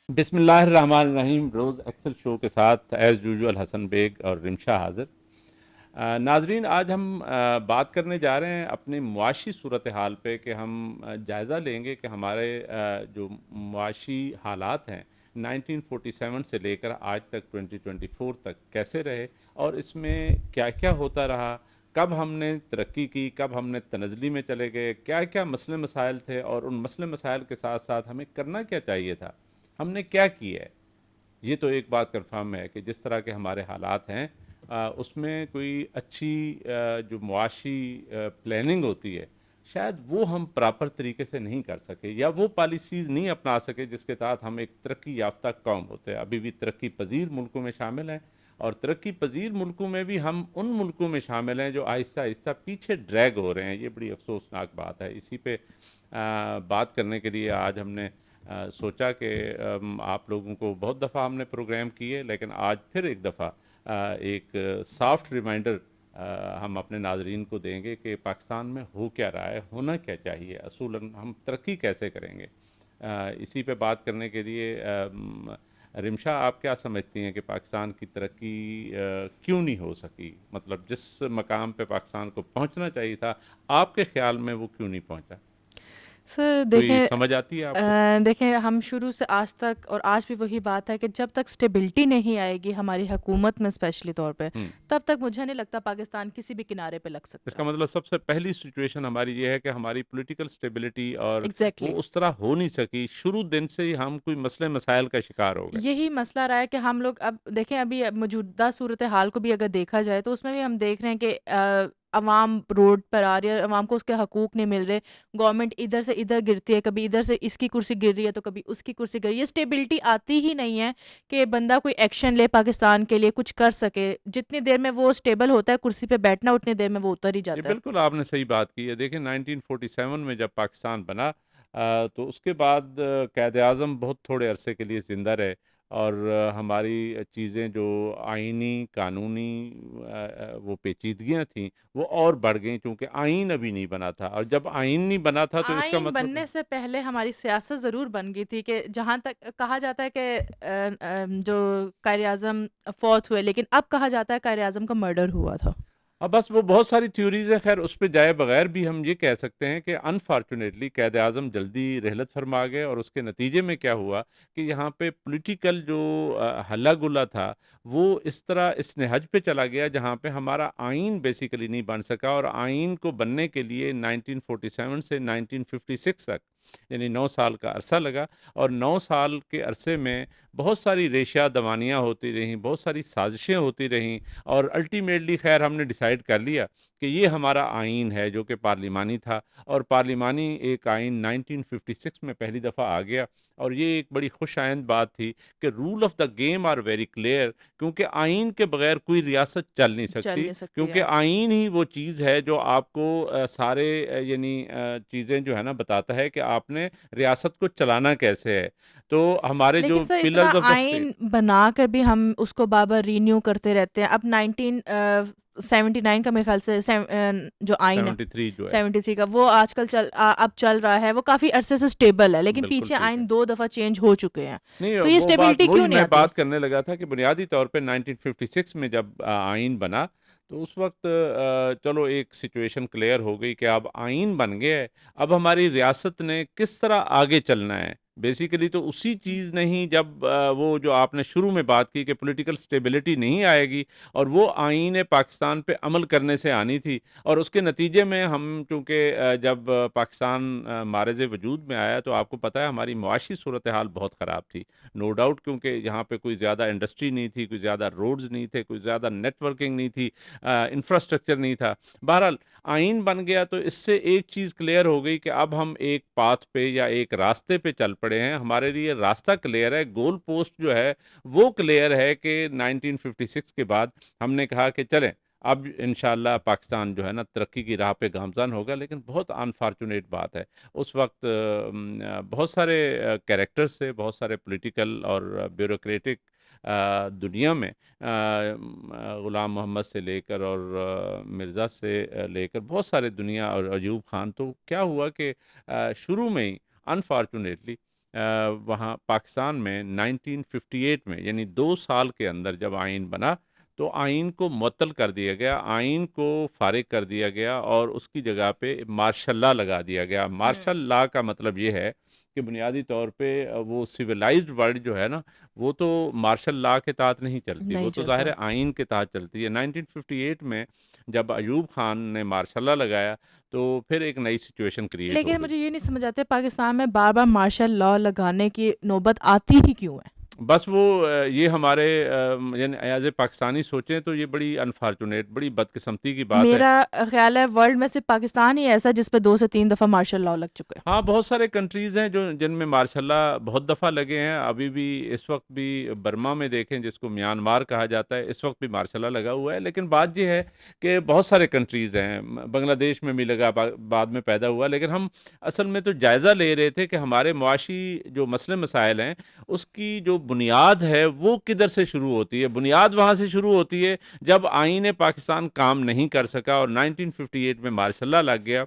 بسم اللہ الرحمن الرحیم. روز ایکسل شو کے ساتھ ایز یوزول حسن بیگ اور رمشا حاضر. ناظرین، آج ہم بات کرنے جا رہے ہیں اپنی معاشی صورتحال پہ کہ ہم جائزہ لیں گے کہ ہمارے جو معاشی حالات ہیں 1947 سے لے کر آج تک 2024 تک کیسے رہے، اور اس میں کیا کیا ہوتا رہا، کب ہم نے ترقی کی، کب ہم نے تنزلی میں چلے گئے، کیا کیا مسئلے مسائل تھے، اور ان مسئلے مسائل کے ساتھ ساتھ ہمیں کرنا کیا چاہیے تھا، ہم نے کیا کیا ہے. یہ تو ایک بات کنفرم ہے کہ جس طرح کے ہمارے حالات ہیں اس میں کوئی اچھی جو معاشی پلاننگ ہوتی ہے شاید وہ ہم پراپر طریقے سے نہیں کر سکے، یا وہ پالیسیز نہیں اپنا سکے جس کے تحت ہم ایک ترقی یافتہ قوم ہوتے ہیں. ابھی بھی ترقی پذیر ملکوں میں شامل ہیں، اور ترقی پذیر ملکوں میں بھی ہم ان ملکوں میں شامل ہیں جو آہستہ آہستہ پیچھے ڈریگ ہو رہے ہیں. یہ بڑی افسوسناک بات ہے. اسی پہ بات کرنے کے لیے آج ہم نے سوچا کہ آپ لوگوں کو بہت دفعہ ہم نے پروگرام کیے، لیکن آج پھر ایک دفعہ ایک سافٹ ریمائنڈر ہم اپنے ناظرین کو دیں گے کہ پاکستان میں ہو کیا رہا ہے، ہونا کیا چاہیے، اصولاً ہم ترقی کیسے کریں گے. اسی پہ بات کرنے کے لیے رمشا، آپ کیا سمجھتی ہیں کہ پاکستان کی ترقی کیوں نہیں ہو سکی؟ مطلب جس مقام پہ پاکستان کو پہنچنا چاہیے تھا آپ کے خیال میں وہ کیوں نہیں پہنچا؟ سر کوئی دیکھیں، سمجھ آتی ہے آپ کو؟ دیکھیں ہم شروع سے آج تک، اور آج بھی وہی بات ہے کہ جب تک سٹیبلٹی نہیں آئے گی ہماری حکومت میں اسپیشلی طور پہ، ہوں تب تک مجھے نہیں لگتا پاکستان کسی بھی کنارے پہ لگ اس سکتا کا ہے. مطلب سب سے پہلی سچویشن ہماری یہ ہے کہ ہماری پولیٹیکل سٹیبلٹی اور ایگزیکٹلی وہ اس طرح ہو نہیں سکی، شروع دن سے ہی ہم کوئی مسئلے مسائل کا شکار ہو گئے. یہی مسئلہ رہا ہے کہ ہم لوگ اب دیکھیں، ابھی موجودہ صورتحال کو بھی اگر دیکھا جائے تو اس میں بھی ہم دیکھ رہے ہیں کہ عوام روڈ پر آ رہی ہے، عوام کو اس کے حقوق نہیں مل رہے. گورنمنٹ ادھر سے ادھر گرتی ہے، کبھی ادھر سے اس کی کرسی گر رہی ہے تو کبھی اس کی کرسی گر رہی ہے. یہ اسٹیبلٹی آتی ہی نہیں ہے کہ بندہ کوئی ایکشن لے پاکستان کے لیے، کچھ کر سکے. جتنی دیر میں وہ اسٹیبل ہوتا ہے کرسی پہ بیٹھنا، اتنی دیر میں وہ اتر ہی یہ جاتا ہے. بالکل آپ نے صحیح بات کی ہے. دیکھیں 1947 میں جب پاکستان بنا تو اس کے بعد قائد اعظم بہت تھوڑے عرصے کے لیے زندہ رہے، اور ہماری چیزیں جو آئینی قانونی وہ پیچیدگیاں تھیں وہ اور بڑھ گئیں، کیونکہ آئین ابھی نہیں بنا تھا. اور جب آئین نہیں بنا تھا تو اس کا آئین مطلب بننے سے پہلے ہماری سیاست ضرور بن گئی تھی، کہ جہاں تک کہا جاتا ہے کہ جو قائد اعظم فوت ہوئے، لیکن اب کہا جاتا ہے قائد اعظم کا مرڈر ہوا تھا. اب بس وہ بہت ساری تھیوریز ہیں. خیر اس پہ جائے بغیر بھی ہم یہ کہہ سکتے ہیں کہ انفارچونیٹلی قائد اعظم جلدی رحلت فرما گئے، اور اس کے نتیجے میں کیا ہوا کہ یہاں پہ پولیٹیکل جو ہلا گلا تھا وہ اس طرح اس نہج پہ چلا گیا جہاں پہ ہمارا آئین بیسیکلی نہیں بن سکا. اور آئین کو بننے کے لیے 1947 سے 1956 تک یعنی 9 سال کا عرصہ لگا، اور 9 سال کے عرصے میں بہت ساری ریشہ دوانیاں ہوتی رہیں، بہت ساری سازشیں ہوتی رہیں، اور الٹیمیٹلی خیر ہم نے ڈیسائیڈ کر لیا کہ یہ ہمارا آئین ہے جو کہ پارلیمانی تھا. اور پارلیمانی ایک آئین 1956 میں پہلی دفعہ آ گیا، اور یہ ایک بڑی خوش آئند بات تھی کہ rule of the game are very clear, کیونکہ آئین کے بغیر کوئی ریاست چل نہیں چل سکتی. نہیں سکتی ہے. کیونکہ آئین ہی وہ چیز ہے جو آپ کو سارے یعنی چیزیں جو ہے نا بتاتا ہے کہ آپ نے ریاست کو چلانا کیسے ہے. تو ہمارے لیکن جو سر اتنا پلرز آف دا آئین اسٹیٹ. بنا کر بھی ہم اس کو بار بار رینیو کرتے رہتے ہیں. اب 1979 کا میرے خیال سے جو آئین ہے 73 جو ہے 73 کا، وہ آج کل اب چل رہا ہے. وہ کافی عرصے سے سٹیبل ہے، لیکن بالکل پیچھے ٹھیک ہے. آئین 2 دفعہ چینج ہو چکے ہیں. نہیں، تو یہ وہ بات سٹیبلٹی وہی کیوں نہیں میں آتی؟ بات کرنے لگا تھا کہ بنیادی طور پہ 1956 میں جب آئین بنا تو اس وقت چلو ایک سچویشن کلیئر ہو گئی کہ اب آئین بن گیا ہے، اب ہماری ریاست نے کس طرح آگے چلنا ہے. بیسیکلی تو اسی چیز نہیں، جب وہ جو آپ نے شروع میں بات کی کہ پولیٹیکل سٹیبلٹی نہیں آئے گی، اور وہ آئین پاکستان پہ عمل کرنے سے آنی تھی. اور اس کے نتیجے میں ہم چونکہ جب پاکستان معرض وجود میں آیا تو آپ کو پتہ ہے ہماری معاشی صورتحال بہت خراب تھی. نو ڈاؤٹ، کیونکہ یہاں پہ کوئی زیادہ انڈسٹری نہیں تھی، کوئی زیادہ روڈز نہیں تھے، کوئی زیادہ نیٹ ورکنگ نہیں تھی، انفراسٹرکچر نہیں تھا. بہرحال آئین بن گیا تو اس سے ایک چیز کلیئر ہو گئی کہ اب ہم ایک پاتھ پہ یا ایک راستے پہ چل پڑے ہیں. ہمارے لیے راستہ کلیئر ہے، گول پوسٹ جو ہے وہ کلیئر ہے کہ 1956 کے بعد ہم نے کہا کہ چلیں اب انشاءاللہ پاکستان جو ہے نا ترقی کی راہ پہ گامزن ہوگا. لیکن بہت انفارچونیٹ بات ہے، اس وقت بہت سارے کیریکٹرز سے، بہت سارے پولیٹیکل اور بیوروکریٹک دنیا میں غلام محمد سے لے کر اور مرزا سے لے کر بہت سارے دنیا، اور ایوب خان، تو کیا ہوا کہ شروع میں ہی انفارچونیٹلی وہاں پاکستان میں 1958 میں یعنی 2 سال کے اندر جب آئین بنا تو آئین کو معطل کر دیا گیا، آئین کو فارغ کر دیا گیا اور اس کی جگہ پہ مارشل لا لگا دیا گیا۔ مارشل لا کا مطلب یہ ہے کہ بنیادی طور پہ وہ سویلائزڈ ورلڈ جو ہے نا وہ تو مارشل لا کے تحت نہیں چلتی، نہیں وہ تو چلتا۔ ظاہر ہے آئین کے تحت چلتی ہے۔ 1958 میں جب ایوب خان نے مارشل لا لگایا تو پھر ایک نئی سچویشن کریٹ ہو لیکن گئی۔ مجھے یہ نہیں سمجھ آتا پاکستان میں بار بار مارشل لا لگانے کی نوبت آتی ہی کیوں ہے؟ بس وہ یہ ہمارے یعنی ایز اے پاکستانی سوچیں تو یہ بڑی انفارچونیٹ، بڑی بدقسمتی کی بات ہے۔ میرا خیال ہے ورلڈ میں صرف پاکستان ہی ایسا جس پہ 2 سے 3 دفعہ مارشل لا لگ چکے ہیں۔ ہاں بہت سارے کنٹریز ہیں جن میں ماشاء اللہ بہت دفعہ لگے ہیں، ابھی بھی اس وقت بھی برما میں دیکھیں جس کو میانمار کہا جاتا ہے، اس وقت بھی ماشاء اللہ لگا ہوا ہے۔ لیکن بات یہ ہے کہ بہت سارے کنٹریز ہیں، بنگلہ دیش میں بھی لگا، بعد میں پیدا ہوا، لیکن ہم اصل میں تو جائزہ لے رہے تھے کہ ہمارے معاشی جو مسئلے مسائل ہیں اس کی جو بنیاد ہے وہ کدھر سے شروع ہوتی ہے۔ بنیاد وہاں سے شروع ہوتی ہے جب آئین پاکستان کام نہیں کر سکا اور 1958 میں مارشل لا لگ گیا۔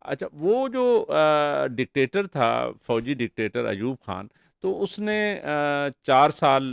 اچھا وہ جو ڈکٹیٹر تھا، فوجی ڈکٹیٹر ایوب خان، تو اس نے 4 سال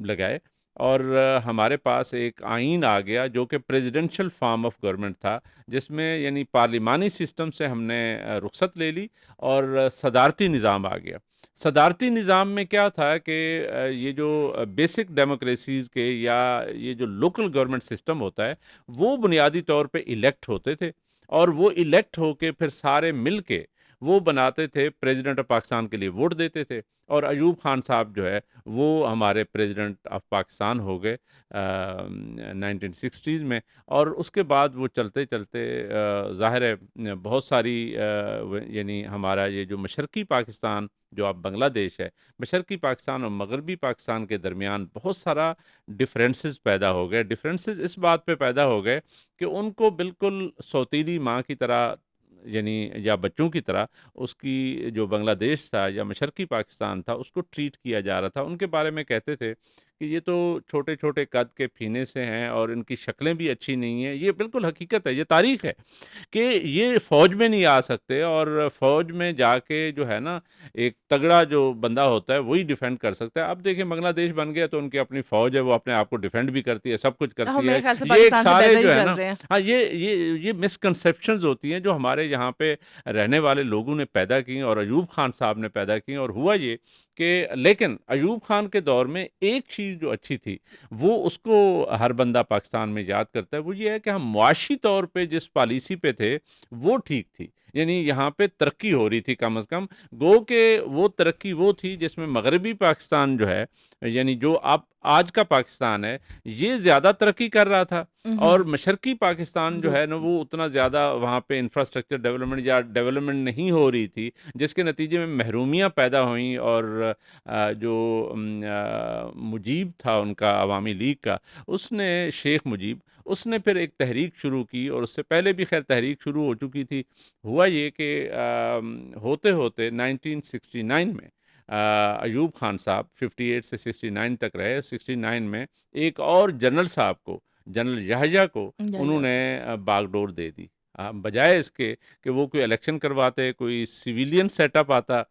لگائے اور ہمارے پاس ایک آئین آ گیا جو کہ پریزیڈنشل فارم آف گورنمنٹ تھا، جس میں یعنی پارلیمانی سسٹم سے ہم نے رخصت لے لی اور صدارتی نظام آ گیا۔ صدارتی نظام میں کیا تھا کہ یہ جو بیسک ڈیموکریسیز کے یا یہ جو لوکل گورنمنٹ سسٹم ہوتا ہے وہ بنیادی طور پہ الیکٹ ہوتے تھے اور وہ الیکٹ ہو کے پھر سارے مل کے وہ بناتے تھے، پریزیڈنٹ آف پاکستان کے لیے ووٹ دیتے تھے، اور ایوب خان صاحب جو ہے وہ ہمارے پریزیڈنٹ آف پاکستان ہو گئے 1960s میں۔ اور اس کے بعد وہ چلتے چلتے ظاہر ہے بہت ساری یعنی ہمارا یہ جو مشرقی پاکستان جو اب بنگلہ دیش ہے، مشرقی پاکستان اور مغربی پاکستان کے درمیان بہت سارا ڈفرینسز پیدا ہو گئے۔ ڈفرینسز اس بات پہ پیدا ہو گئے کہ ان کو بالکل سوتیلی ماں کی طرح یعنی یا بچوں کی طرح اس کی جو بنگلہ دیش تھا یا مشرقی پاکستان تھا اس کو ٹریٹ کیا جا رہا تھا۔ ان کے بارے میں کہتے تھے کہ یہ تو چھوٹے چھوٹے قد کے پھینے سے ہیں اور ان کی شکلیں بھی اچھی نہیں ہیں۔ یہ بالکل حقیقت ہے، یہ تاریخ ہے کہ یہ فوج میں نہیں آ سکتے، اور فوج میں جا کے جو ہے نا ایک تگڑا جو بندہ ہوتا ہے وہی ڈیفینڈ کر سکتا ہے۔ اب دیکھیں بنگلہ دیش بن گیا تو ان کی اپنی فوج ہے، وہ اپنے آپ کو ڈیفینڈ بھی کرتی ہے، سب کچھ کرتی ہے۔ میرے خیال سے یہ ایک پاکستان سے سارے پیدا ہی جو ہے چل نا، رہے ہیں۔ ہاں یہ مسکنسیپشنز ہوتی ہیں جو ہمارے یہاں پہ رہنے والے لوگوں نے پیدا کی اور ایوب خان صاحب نے پیدا کی۔ اور ہوا یہ کہ لیکن ایوب خان کے دور میں ایک چیز جو اچھی تھی وہ اس کو ہر بندہ پاکستان میں یاد کرتا ہے، وہ یہ ہے کہ ہم معاشی طور پہ جس پالیسی پہ تھے وہ ٹھیک تھی، یعنی یہاں پہ ترقی ہو رہی تھی کم از کم، گو کہ وہ ترقی وہ تھی جس میں مغربی پاکستان جو ہے یعنی جو اب آج کا پاکستان ہے یہ زیادہ ترقی کر رہا تھا، اور مشرقی پاکستان جو ہے نا وہ اتنا زیادہ وہاں پہ انفراسٹرکچر ڈیولپمنٹ یا ڈیولپمنٹ نہیں ہو رہی تھی، جس کے نتیجے میں محرومیاں پیدا ہوئیں۔ اور جو مجیب تھا ان کا عوامی لیگ کا، اس نے شیخ مجیب، اس نے پھر ایک تحریک شروع کی، اور اس سے پہلے بھی خیر تحریک شروع ہو چکی تھی۔ ہوا یہ کہ ہوتے ہوتے 1969 میں ایوب خان صاحب 58 سے 69 تک رہے۔ 69 میں ایک اور جنرل صاحب کو، جنرل یحییٰ کو انہوں نے باغ ڈور دے دی، بجائے اس کے کہ وہ کوئی الیکشن کرواتے، کوئی سویلین سیٹ اپ آتا،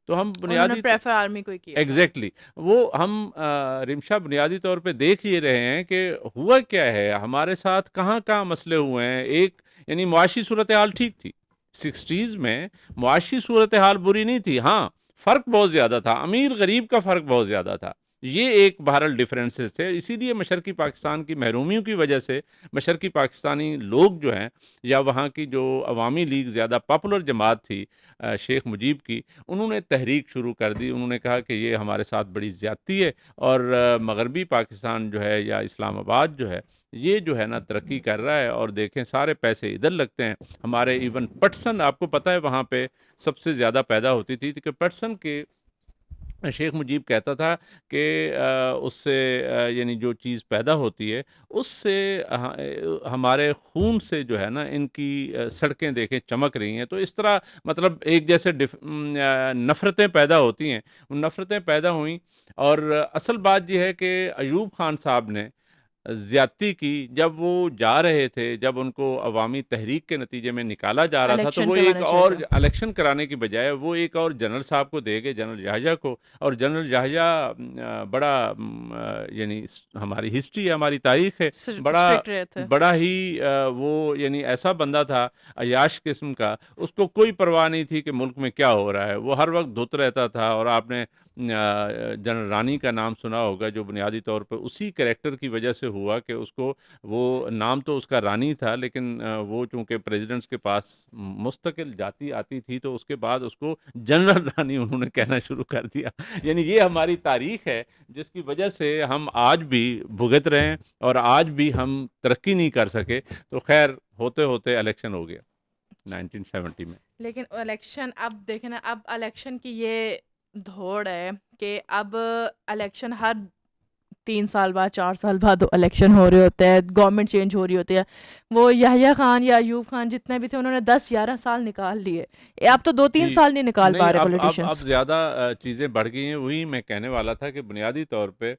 تو ہم انہوں نے بنیادی پریفر آرمی کو ہی کیا تھا۔ ایگزیکٹلی وہ ہم رمشا بنیادی طور پہ دیکھ ہی رہے ہیں کہ ہوا کیا ہے ہمارے ساتھ، کہاں کہاں مسئلے ہوئے ہیں۔ ایک یعنی معاشی صورتحال ٹھیک تھی 60s میں، معاشی صورتحال بری نہیں تھی، ہاں فرق بہت زیادہ تھا، امیر غریب کا فرق بہت زیادہ تھا، یہ ایک بہرحال ڈفرینسز تھے۔ اسی لیے مشرقی پاکستان کی محرومیوں کی وجہ سے مشرقی پاکستانی لوگ جو ہیں یا وہاں کی جو عوامی لیگ زیادہ پاپولر جماعت تھی شیخ مجیب کی، انہوں نے تحریک شروع کر دی۔ انہوں نے کہا کہ یہ ہمارے ساتھ بڑی زیادتی ہے، اور مغربی پاکستان جو ہے یا اسلام آباد جو ہے یہ جو ہے نا ترقی کر رہا ہے، اور دیکھیں سارے پیسے ادھر لگتے ہیں۔ ہمارے ایون پٹسن، آپ کو پتہ ہے وہاں پہ سب سے زیادہ پیدا ہوتی تھی کہ پٹسن کے شیخ مجیب کہتا تھا کہ اس سے یعنی جو چیز پیدا ہوتی ہے اس سے ہمارے خون سے جو ہے نا ان کی سڑکیں دیکھیں چمک رہی ہیں، تو اس طرح مطلب ایک جیسے نفرتیں پیدا ہوتی ہیں، ان نفرتیں پیدا ہوئیں۔ اور اصل بات یہ ہے کہ ایوب خان صاحب نے زیادتی کی جب وہ جا رہے تھے، جب ان کو عوامی تحریک کے نتیجے میں نکالا جا رہا تھا، تو الیکشن وہ ایک کروانا چاہے اور تھا. الیکشن کرانے کی بجائے وہ ایک اور جنرل صاحب کو دے گئے، جنرل یحییٰ کو. اور جنرل یحییٰ بڑا یعنی ہماری ہسٹری ہے، ہماری تاریخ ہے، بڑا اسٹرکٹ رہے تھے. بڑا ہی وہ یعنی ایسا بندہ تھا عیاش قسم کا، اس کو کوئی پرواہ نہیں تھی کہ ملک میں کیا ہو رہا ہے. وہ ہر وقت دھت رہتا تھا. اور آپ نے جنرل رانی کا نام سنا ہوگا، جو بنیادی طور پہ اسی کریکٹر کی وجہ سے ہوا کہ اس کو وہ نام تو اس کا رانی تھا، لیکن وہ چونکہ پریزیڈنٹس کے پاس مستقل جاتی آتی تھی، تو اس کے بعد اس کو جنرل رانی انہوں نے کہنا شروع کر دیا. یعنی یہ ہماری تاریخ ہے جس کی وجہ سے ہم آج بھی بھگت رہے ہیں اور آج بھی ہم ترقی نہیں کر سکے. تو خیر ہوتے ہوتے الیکشن ہو گیا 1970 میں. لیکن الیکشن اب دیکھیں نا، اب الیکشن کی یہ دھوڑ ہے کہ اب الیکشن ہر 3 سال بعد 4 سال بعد الیکشن ہو رہے ہوتے ہیں، گورنمنٹ چینج ہو رہی ہوتی ہے. وہ یحییٰ خان یا ایوب خان جتنے بھی تھے انہوں نے 10-11 سال نکال لیے. اب تو 2-3 جی سال نہیں نکال نہیں، پا رہے اب پولیٹیشینس. زیادہ چیزیں بڑھ گئی ہیں. وہی میں کہنے والا تھا کہ بنیادی طور پہ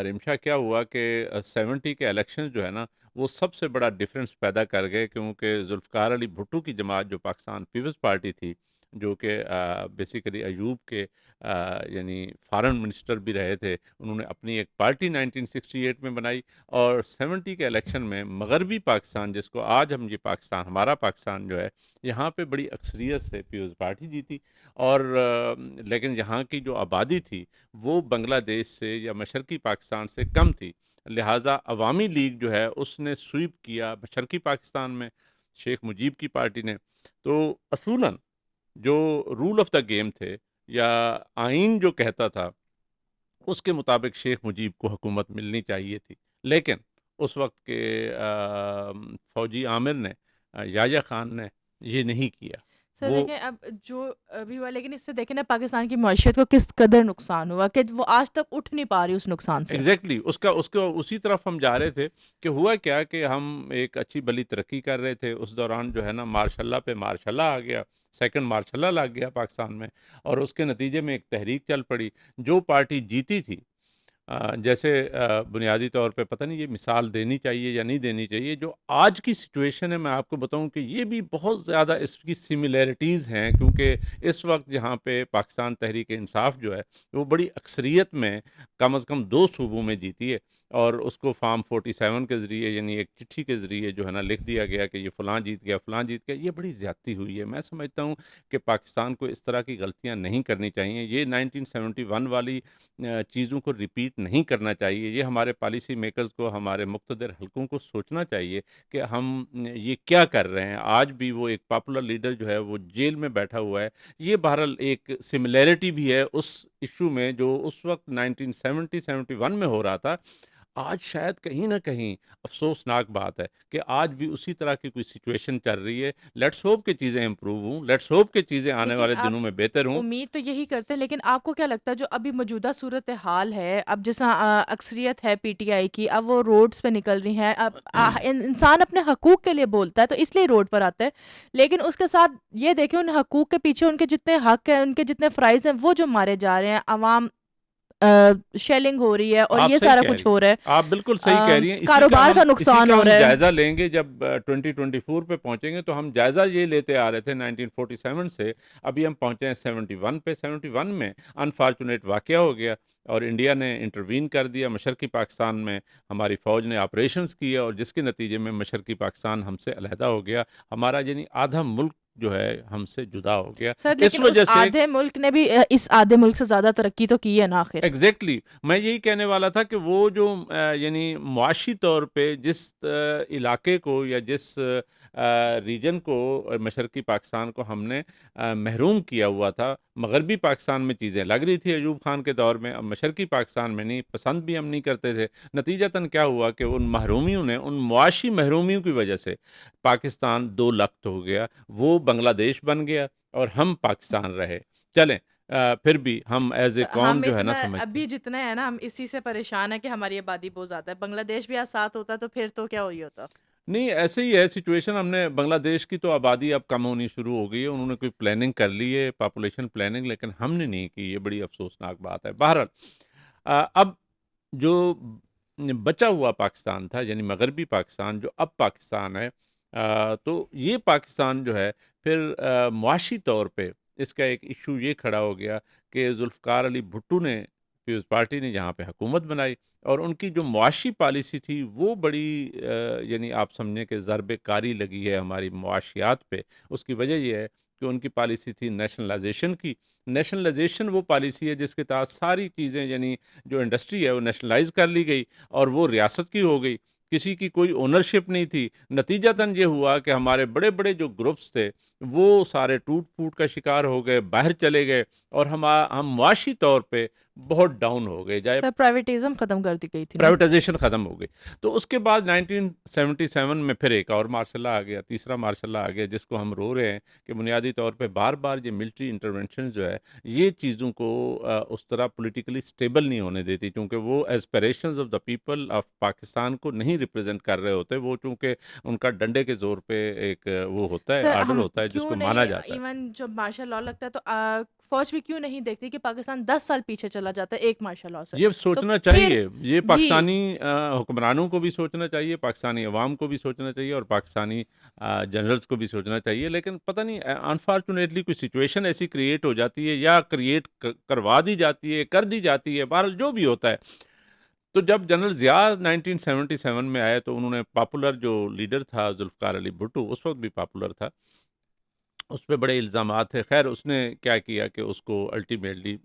رمشا کیا ہوا کہ 70 کے الیکشن جو ہے نا، وہ سب سے بڑا ڈفرنس پیدا کر گئے، کیونکہ ذوالفقار علی بھٹو کی جماعت جو پاکستان پیپلز پارٹی تھی، جو کہ بیسیکلی ایوب کے یعنی فارن منسٹر بھی رہے تھے، انہوں نے اپنی ایک پارٹی 1968 میں بنائی. اور 70 کے الیکشن میں مغربی پاکستان، جس کو آج ہم یہ پاکستان، ہمارا پاکستان جو ہے، یہاں پہ بڑی اکثریت سے پیپلز پارٹی جیتی. اور لیکن یہاں کی جو آبادی تھی وہ بنگلہ دیش سے یا مشرقی پاکستان سے کم تھی. لہٰذا عوامی لیگ جو ہے اس نے سویپ کیا مشرقی پاکستان میں شیخ مجیب کی پارٹی نے. تو اصولاً جو رول آف دا گیم تھے یا آئین جو کہتا تھا، اس کے مطابق شیخ مجیب کو حکومت ملنی چاہیے تھی. لیکن اس وقت کے فوجی عامر نے، یحییٰ خان نے، یہ نہیں کیا. سر وہ دیکھیں اب جو ابھی ہوا، لیکن اس سے دیکھیں نا پاکستان کی معیشت کو کس قدر نقصان ہوا کہ وہ آج تک اٹھ نہیں پا رہی اس نقصان سے. ایگزیکٹلی اس کو اسی طرف ہم جا رہے تھے کہ ہوا کیا کہ ہم ایک اچھی بلی ترقی کر رہے تھے. اس دوران جو ہے نا مارشاء اللہ پہ مارشاء اللہ آ گیا، سیکنڈ مارشاء اللہ لگ گیا پاکستان میں. اور اس کے نتیجے میں ایک تحریک چل پڑی. جو پارٹی جیتی تھی، جیسے بنیادی طور پہ پتہ نہیں یہ مثال دینی چاہیے یا نہیں دینی چاہیے، جو آج کی سچویشن ہے میں آپ کو بتاؤں کہ یہ بھی بہت زیادہ اس کی سملیرٹیز ہیں. کیونکہ اس وقت جہاں پہ پاکستان تحریک انصاف جو ہے وہ بڑی اکثریت میں کم از کم 2 صوبوں میں جیتی ہے. اور اس کو فارم 47 کے ذریعے یعنی ایک چٹھی کے ذریعے جو ہے نا لکھ دیا گیا کہ یہ فلاں جیت گیا، فلاں جیت گیا. یہ بڑی زیادتی ہوئی ہے. میں سمجھتا ہوں کہ پاکستان کو اس طرح کی غلطیاں نہیں کرنی چاہیے. یہ 1971 والی چیزوں کو ریپیٹ نہیں کرنا چاہیے. یہ ہمارے پالیسی میکرز کو، ہمارے مقتدر حلقوں کو سوچنا چاہیے کہ ہم یہ کیا کر رہے ہیں. آج بھی وہ ایک پاپولر لیڈر جو ہے وہ جیل میں بیٹھا ہوا ہے. یہ بہرحال ایک سملیرٹی بھی ہے اس ایشو میں جو اس وقت 1971 میں ہو رہا تھا. آج شاید کہیں نہ کہیں افسوسناک بات ہے کہ آج بھی اسی طرح کی کوئی سچویشن چل رہی ہے. لیٹس ہوپ کہ چیزیں امپروو ہوں، لیٹس ہوپ کہ چیزیں آنے لیکن والے آپ دنوں میں بہتر ہوں. امید تو یہی کرتے ہیں، لیکن آپ کو کیا لگتا ہے جو ابھی موجودہ صورتحال ہے، اب جس اکثریت ہے پی ٹی آئی کی، اب وہ روڈز پہ نکل رہی ہیں. اب انسان اپنے حقوق کے لیے بولتا ہے تو اس لیے روڈ پر آتا ہے. لیکن اس کے ساتھ یہ دیکھیں ان حقوق کے پیچھے ان کے جتنے حق ہیں، ان کے جتنے فرائض ہیں، وہ جو مارے جا رہے ہیں. عوام شیلنگ ہو رہی ہے اور آپ یہ صحیح سارا کہہ کچھ رہی ہیں، ہو رہا آپ بالکل صحیح کہہ ہے. رہی ہیں. کاروبار کا نقصان ہو رہا ہے. جائزہ لیں گے جب 2024 پہ پہنچیں گے تو ہم جائزہ یہ لیتے آ رہے تھے 1947 سے. ابھی ہم پہنچے ہیں 71 پہ. 71 میں انفارچونیٹ واقعہ ہو گیا اور انڈیا نے انٹروین کر دیا. مشرقی پاکستان میں ہماری فوج نے آپریشنز کیے اور جس کے نتیجے میں مشرقی پاکستان ہم سے علیحدہ ہو گیا. ہمارا یعنی آدھا ملک جو ہے ہم سے جدا ہو گیا. سر اس لیکن اس وجہ سے آدھے ملک نے بھی اس آدھے ملک سے زیادہ ترقی تو کی ہے نا آخر. ایگزیکٹلی میں یہی کہنے والا تھا کہ وہ جو یعنی معاشی طور پہ جس علاقے کو یا جس ریجن کو مشرقی پاکستان کو ہم نے محروم کیا ہوا تھا، مغربی پاکستان میں چیزیں لگ رہی تھی ایوب خان کے دور میں، اب مشرقی پاکستان میں نہیں، پسند بھی ہم نہیں کرتے تھے. نتیجتاً کیا ہوا کہ ان محرومیوں نے، ان معاشی محرومیوں کی وجہ سے پاکستان 2 لخت ہو گیا. وہ بنگلہ دیش بن گیا اور ہم پاکستان رہے. چلیں پھر بھی ہم ایز اے قوم ہم جو ہے نا اتنا سمجھتے ابھی ہیں. جتنے ہیں نا ہم اسی سے پریشان ہیں کہ ہماری آبادی بہت زیادہ ہے. بنگلہ دیش بھی آج ساتھ ہوتا تو پھر تو کیا ہوئی ہوتا. نہیں ایسے ہی ہے سچویشن. ہم نے بنگلہ دیش کی تو آبادی اب کم ہونی شروع ہو گئی ہے. انہوں نے کوئی پلاننگ کر لی ہے، پاپولیشن پلاننگ، لیکن ہم نے نہیں کی. یہ بڑی افسوسناک بات ہے. بہرحال اب جو بچا ہوا پاکستان تھا، یعنی مغربی پاکستان جو اب پاکستان ہے، تو یہ پاکستان جو ہے پھر معاشی طور پہ اس کا ایک ایشو یہ کھڑا ہو گیا کہ ذوالفقار علی بھٹو نے، پیپلز پارٹی نے یہاں پہ حکومت بنائی، اور ان کی جو معاشی پالیسی تھی وہ بڑی یعنی آپ سمجھیں کہ ضرب کاری لگی ہے ہماری معاشیات پہ۔ اس کی وجہ یہ ہے کہ ان کی پالیسی تھی نیشنلائزیشن کی۔ نیشنلائزیشن وہ پالیسی ہے جس کے تحت ساری چیزیں، یعنی جو انڈسٹری ہے وہ نیشنلائز کر لی گئی اور وہ ریاست کی ہو گئی، کسی کی کوئی اونرشپ نہیں تھی۔ نتیجتاً یہ ہوا کہ ہمارے بڑے بڑے جو گروپس تھے وہ سارے ٹوٹ پھوٹ کا شکار ہو گئے، باہر چلے گئے، اور ہم معاشی طور پہ بہت ڈاؤن ہو گئے، جائے سر پرائیویٹزم ختم کر دی گئی تھی نا۔ پرائیویٹائزیشن ختم ہو گئی۔ تو اس کے بعد 1977 میں پھر ایک اور مارشل لا آ گیا، تیسرا مارشل لا آ گیا، جس کو ہم رو رہے ہیں کہ بنیادی طور پہ بار بار یہ ملٹری انٹرونشن جو ہے یہ چیزوں کو اس طرح پولیٹیکلی سٹیبل نہیں ہونے دیتی، کیونکہ وہ aspirations of the people of Pakistan کو نہیں ریپرزینٹ کر رہے ہوتے، وہ چونکہ ان کا ڈنڈے کے زور پہ ایک وہ ہوتا ہے، سر آرڈر ہم ہوتا ہے جس کیوں کو مانا نہیں، جاتا ہے۔ ایون جب مارشل لاء لگتا ہے تو فوج بھی کیوں نہیں دیکھتی کہ پاکستان 10 سال پیچھے چلا جاتا ہے ایک مارشل لاء سے؟ یہ تو سوچنا پھر چاہیے، یہ جی پاکستانی حکمرانوں کو بھی سوچنا چاہیے، پاکستانی عوام کو بھی سوچنا چاہیے، اور پاکستانی جنرلز کو بھی سوچنا چاہیے، لیکن پتہ نہیں انفارچونیٹلی کوئی سچویشن ایسی کریٹ ہو جاتی ہے، یا کریٹ کروا دی جاتی ہے، کر دی جاتی ہے، بہرحال جو بھی ہوتا ہے۔ تو جب جنرل ضیاء 1977 میں آئے تو انہوں نے پاپولر جو لیڈر تھا ذوالفقار علی بھٹو، اس وقت بھی پاپولر تھا، اس پہ بڑے الزامات تھے۔ خیر اس نے کیا کیا کہ اس کو الٹیمیٹلی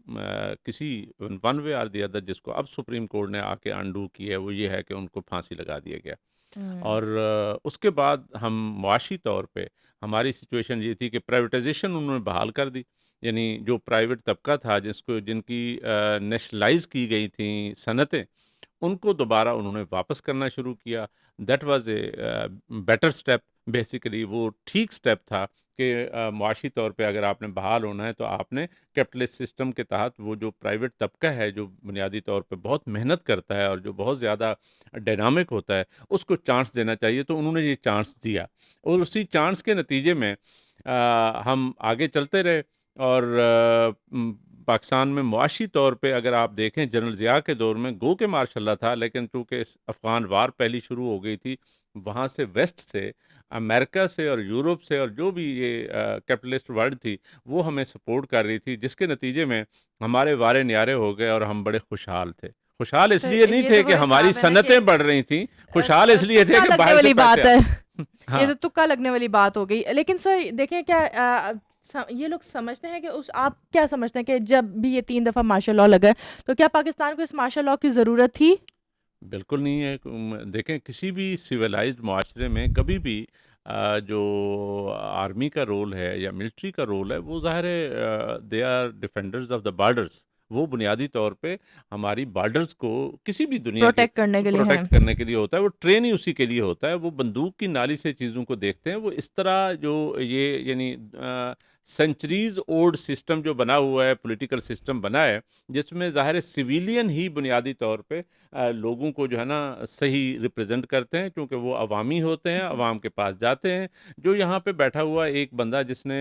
کسی one way or the other, جس کو اب سپریم کورٹ نے آ کے انڈو کی ہے، وہ یہ ہے کہ ان کو پھانسی لگا دیا گیا۔ اور اس کے بعد ہم معاشی طور پہ ہماری سچویشن یہ تھی کہ پرائیویٹائزیشن انہوں نے بحال کر دی، یعنی جو پرائیویٹ طبقہ تھا جن کی نیشنلائز کی گئی تھیں صنعتیں، ان کو دوبارہ انہوں نے واپس کرنا شروع کیا۔ That was a better step, basically وہ ٹھیک اسٹیپ تھا کہ معاشی طور پہ اگر آپ نے بحال ہونا ہے تو آپ نے کیپٹلسٹ سسٹم کے تحت وہ جو پرائیویٹ طبقہ ہے جو بنیادی طور پہ بہت محنت کرتا ہے اور جو بہت زیادہ ڈائنامک ہوتا ہے، اس کو چانس دینا چاہیے۔ تو انہوں نے یہ چانس دیا، اور اسی چانس کے نتیجے میں ہم آگے چلتے رہے، اور پاکستان میں معاشی طور پہ اگر آپ دیکھیں جنرل ضیاء کے دور میں گو کہ ماشاء اللہ تھا، لیکن چونکہ افغان وار پہلی شروع ہو گئی تھی، وہاں سے ویسٹ سے، امریکہ سے اور یورپ سے، اور جو بھی یہ کیپٹلسٹ ورلڈ تھی وہ ہمیں سپورٹ کر رہی تھی، جس کے نتیجے میں ہمارے وارے نیارے ہو گئے اور ہم بڑے خوشحال تھے۔ خوشحال اس سر لیے نہیں یہ تھے تو کہ وہ ہماری حساب ہے نا کہ صنعتیں بڑھ رہی تھیں، خوشحال اس لیے تھے تکا کہ لگنے باہر سے والی پیسے بات ہے، ہاں۔ یہ تو تکا لگنے والی بات ہو گئی۔ لیکن سر دیکھیں کیا یہ لوگ سمجھتے ہیں کہ آپ کیا سمجھتے ہیں کہ جب بھی یہ 3 دفعہ مارشل لاء لگا ہے تو کیا پاکستان کو اس مارشل لاء کی ضرورت تھی؟ بالکل نہیں ہے۔ دیکھیں کسی بھی سویلائزڈ معاشرے میں کبھی بھی جو آرمی کا رول ہے یا ملٹری کا رول ہے، وہ ظاہر ہے they are defenders of the borders, وہ بنیادی طور پہ ہماری بارڈرز کو کسی بھی دنیا کے پروٹیکٹ کرنے کے لیے ہیں۔ پروٹیکٹ کرنے کے لیے ہوتا ہے، وہ ٹرین ہی اسی کے لیے ہوتا ہے، وہ بندوق کی نالی سے چیزوں کو دیکھتے ہیں۔ وہ اس طرح جو یہ یعنی سینچریز اولڈ سسٹم جو بنا ہوا ہے، پولیٹیکل سسٹم بنا ہے، جس میں ظاہر سویلین ہی بنیادی طور پہ لوگوں کو جو ہے نا صحیح ریپرزینٹ کرتے ہیں، کیونکہ وہ عوامی ہوتے ہیں، عوام کے پاس جاتے ہیں۔ جو یہاں پہ بیٹھا ہوا ایک بندہ جس نے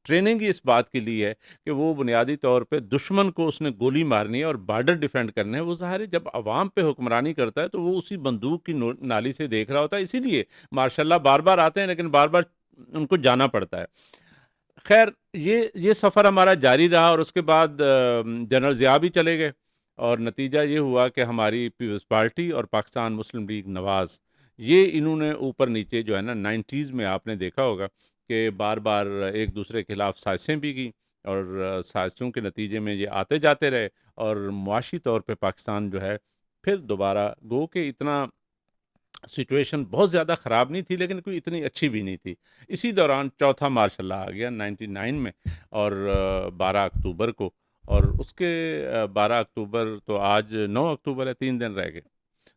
ٹریننگ ہی اس بات کی لی ہے کہ وہ بنیادی طور پہ دشمن کو اس نے گولی مارنی ہے اور بارڈر ڈیفینڈ کرنے ہے، وہ ظاہر ہے جب عوام پہ حکمرانی کرتا ہے تو وہ اسی بندوق کی نالی سے دیکھ رہا ہوتا ہے۔ اسی لیے ماشاء اللہ بار بار آتے ہیں، لیکن بار بار ان کو جانا پڑتا ہے۔ خیر یہ سفر ہمارا جاری رہا، اور اس کے بعد جنرل ضیاء بھی چلے گئے، اور نتیجہ یہ ہوا کہ ہماری پیپلز پارٹی اور پاکستان مسلم لیگ نواز، یہ انہوں نے اوپر نیچے جو ہے نا 90s میں آپ نے دیکھا ہوگا کہ بار بار ایک دوسرے کے خلاف سازشیں بھی کی، اور سازشوں کے نتیجے میں یہ آتے جاتے رہے، اور معاشی طور پہ پاکستان جو ہے پھر دوبارہ گو کہ اتنا سچویشن بہت زیادہ خراب نہیں تھی، لیکن کوئی اتنی اچھی بھی نہیں تھی۔ اسی دوران چوتھا مارشل لاء آ گیا 99 میں، اور 12 اکتوبر کو، اور اس کے 12 اکتوبر تو آج 9 اکتوبر ہے، 3 دن رہ گئے۔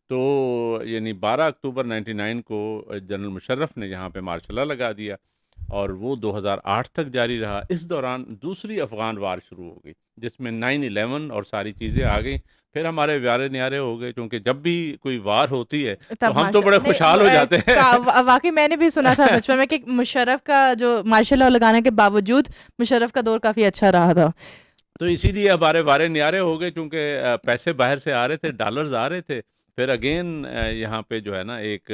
تو یعنی 12 اکتوبر 99 کو جنرل مشرف نے یہاں پہ مارشل لاء لگا دیا، اور وہ 2008 تک جاری رہا۔ اس دوران دوسری افغان وار شروع ہو گئی، جس میں 9/11 اور ساری چیزیں آ گئیں۔ پھر ہمارے ویارے نیارے ہو گئے، کیونکہ جب بھی کوئی وار ہوتی ہے تب تو ہم تو بڑے خوشحال ہو جاتے ہیں۔ واقعی میں نے بھی سنا تھا بچپن میں کہ مشرف کا جو مارشل لاء لگانے کے باوجود مشرف کا دور کافی اچھا رہا تھا۔ تو اسی لیے ہمارے وارے نیارے ہو گئے، کیونکہ پیسے باہر سے آ رہے تھے، ڈالرز آ رہے تھے۔ پھر اگین یہاں پہ جو ہے نا ایک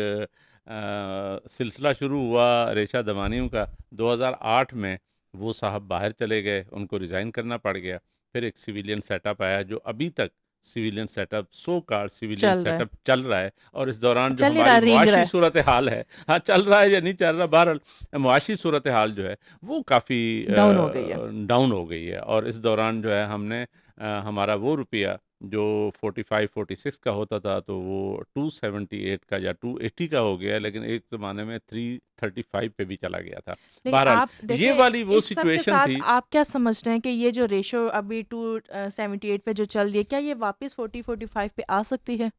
سلسلہ شروع ہوا ریشہ دمانیوں کا 2008 میں. وہ صاحب باہر چلے گئے, ان کو ریزائن کرنا پڑ گیا. پھر ایک سویلین سیٹ اپ آیا جو ابھی تک سویلین سیٹ اپ سو کار سویلین چل رہا سیٹ ہے, اپ چل رہا ہے. اور اس دوران جو چل نہیں ہماری رہا, رینگ رہا معاشی ہے. صورتحال ہے, ہاں چل رہا ہے یا نہیں چل رہا, بہرحال معاشی صورتحال جو ہے وہ کافی ڈاؤن ہو گئی ہے. ڈاؤن ہو گئی ہے. اور اس دوران جو ہے ہم نے ہمارا وہ روپیہ جو 45-46 کا ہوتا تھا تو وہ 278 کا یا 280 کا ہو گیا, لیکن ایک زمانے میں 335 پہ بھی چلا گیا تھا. لیکن بہرحال آپ یہ دیکھیں والی وہ اس سب کے سچویشن ساتھ تھی. آپ کیا سمجھ رہے ہیں کہ یہ جو ریشو ابھی 278 پہ جو چل رہی ہے, کیا یہ واپس 40-45 پہ آ سکتی ہے؟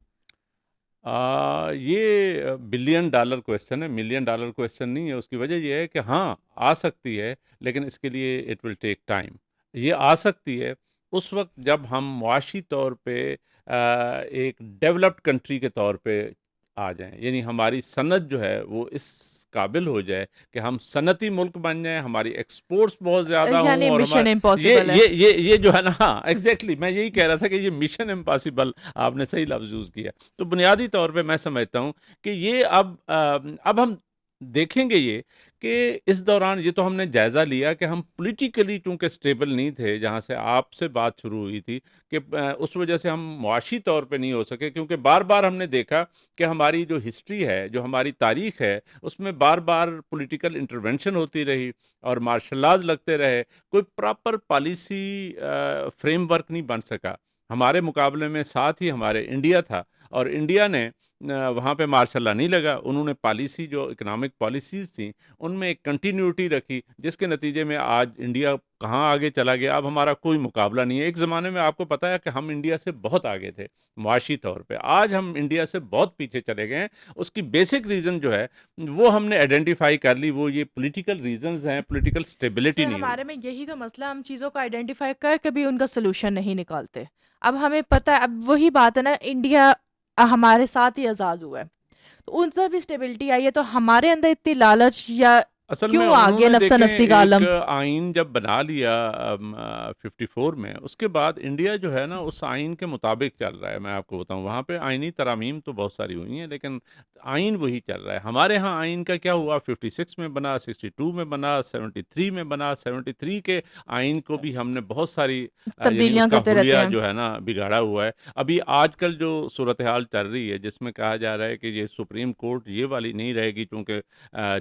یہ بلین ڈالر کویسچن ہے, ملین ڈالر کویسچن نہیں ہے. اس کی وجہ یہ ہے کہ ہاں آ سکتی ہے, لیکن اس کے لیے اٹ ول ٹیک ٹائم. یہ آ سکتی ہے اس وقت جب ہم معاشی طور پہ ایک ڈیولپڈ کنٹری کے طور پہ آ جائیں, یعنی ہماری صنعت جو ہے وہ اس قابل ہو جائے کہ ہم صنعتی ملک بن جائیں, ہماری ایکسپورٹس بہت زیادہ ہوں. یعنی اور مشن ہمارا امپاسبل ہے. یہ جو ہے نا, ہاں ایگزیکٹلی میں یہی کہہ رہا تھا کہ یہ مشن امپاسبل, آپ نے صحیح لفظ یوز کیا. تو بنیادی طور پہ میں سمجھتا ہوں کہ یہ اب ہم دیکھیں گے یہ کہ اس دوران یہ تو ہم نے جائزہ لیا کہ ہم پولیٹیکلی چونکہ سٹیبل نہیں تھے, جہاں سے آپ سے بات شروع ہوئی تھی کہ اس وجہ سے ہم معاشی طور پہ نہیں ہو سکے, کیونکہ بار بار ہم نے دیکھا کہ ہماری جو ہسٹری ہے, جو ہماری تاریخ ہے, اس میں بار بار پولیٹیکل انٹرونشن ہوتی رہی اور مارشل لاز لگتے رہے. کوئی پراپر پالیسی فریم ورک نہیں بن سکا. ہمارے مقابلے میں ساتھ ہی ہمارے انڈیا تھا, اور انڈیا نے وہاں پہ ماشاء اللہ نہیں لگا. انہوں نے پالیسی جو اکنامک پالیسیز تھیں ان میں ایک کنٹینیوٹی رکھی, جس کے نتیجے میں آج انڈیا کہاں آگے چلا گیا. اب ہمارا کوئی مقابلہ نہیں ہے. ایک زمانے میں آپ کو پتہ ہے کہ ہم انڈیا سے بہت آگے تھے معاشی طور پہ, آج ہم انڈیا سے بہت پیچھے چلے گئے ہیں. اس کی بیسک ریزن جو ہے وہ ہم نے آئیڈینٹیفائی کر لی, وہ یہ پولیٹیکل ریزنز ہیں, پولیٹیکل سٹیبلٹی سر نہیں ہوئی. ہمارے میں یہی تو مسئلہ, ہم چیزوں کو آئیڈینٹیفائی کر کے بھی ان کا سلوشن نہیں نکالتے. اب ہمیں پتہ ہے, اب وہی بات ہے نا, انڈیا ہمارے ساتھ ہی آزاد ہوا ہے, تو ان سے بھی اسٹیبلٹی آئی ہے, تو ہمارے اندر اتنی لالچ یا اصل میں کیوں آ انہوں گیا نے نفسا دیکھیں نفسی کا ایک عالم؟ آئین جب بنا لیا 54 میں, اس کے بعد انڈیا جو ہے نا اس آئین کے مطابق چل رہا ہے. میں آپ کو بتاؤں, وہاں پہ آئینی ترامیم تو بہت ساری ہوئی ہیں, لیکن آئین وہی چل رہا ہے. ہمارے ہاں آئین کا کیا ہوا, 56 میں بنا, 62 میں بنا, 73 میں بنا. 73 کے آئین کو بھی ہم نے بہت ساری یعنی اس تبدیلیاں کا کرتے رہتے حلیہ ہیں. جو ہے نا بگاڑا ہوا ہے. ابھی آج کل جو صورتحال چل رہی ہے, جس میں کہا جا رہا ہے کہ یہ سپریم کورٹ یہ والی نہیں رہے گی, چونکہ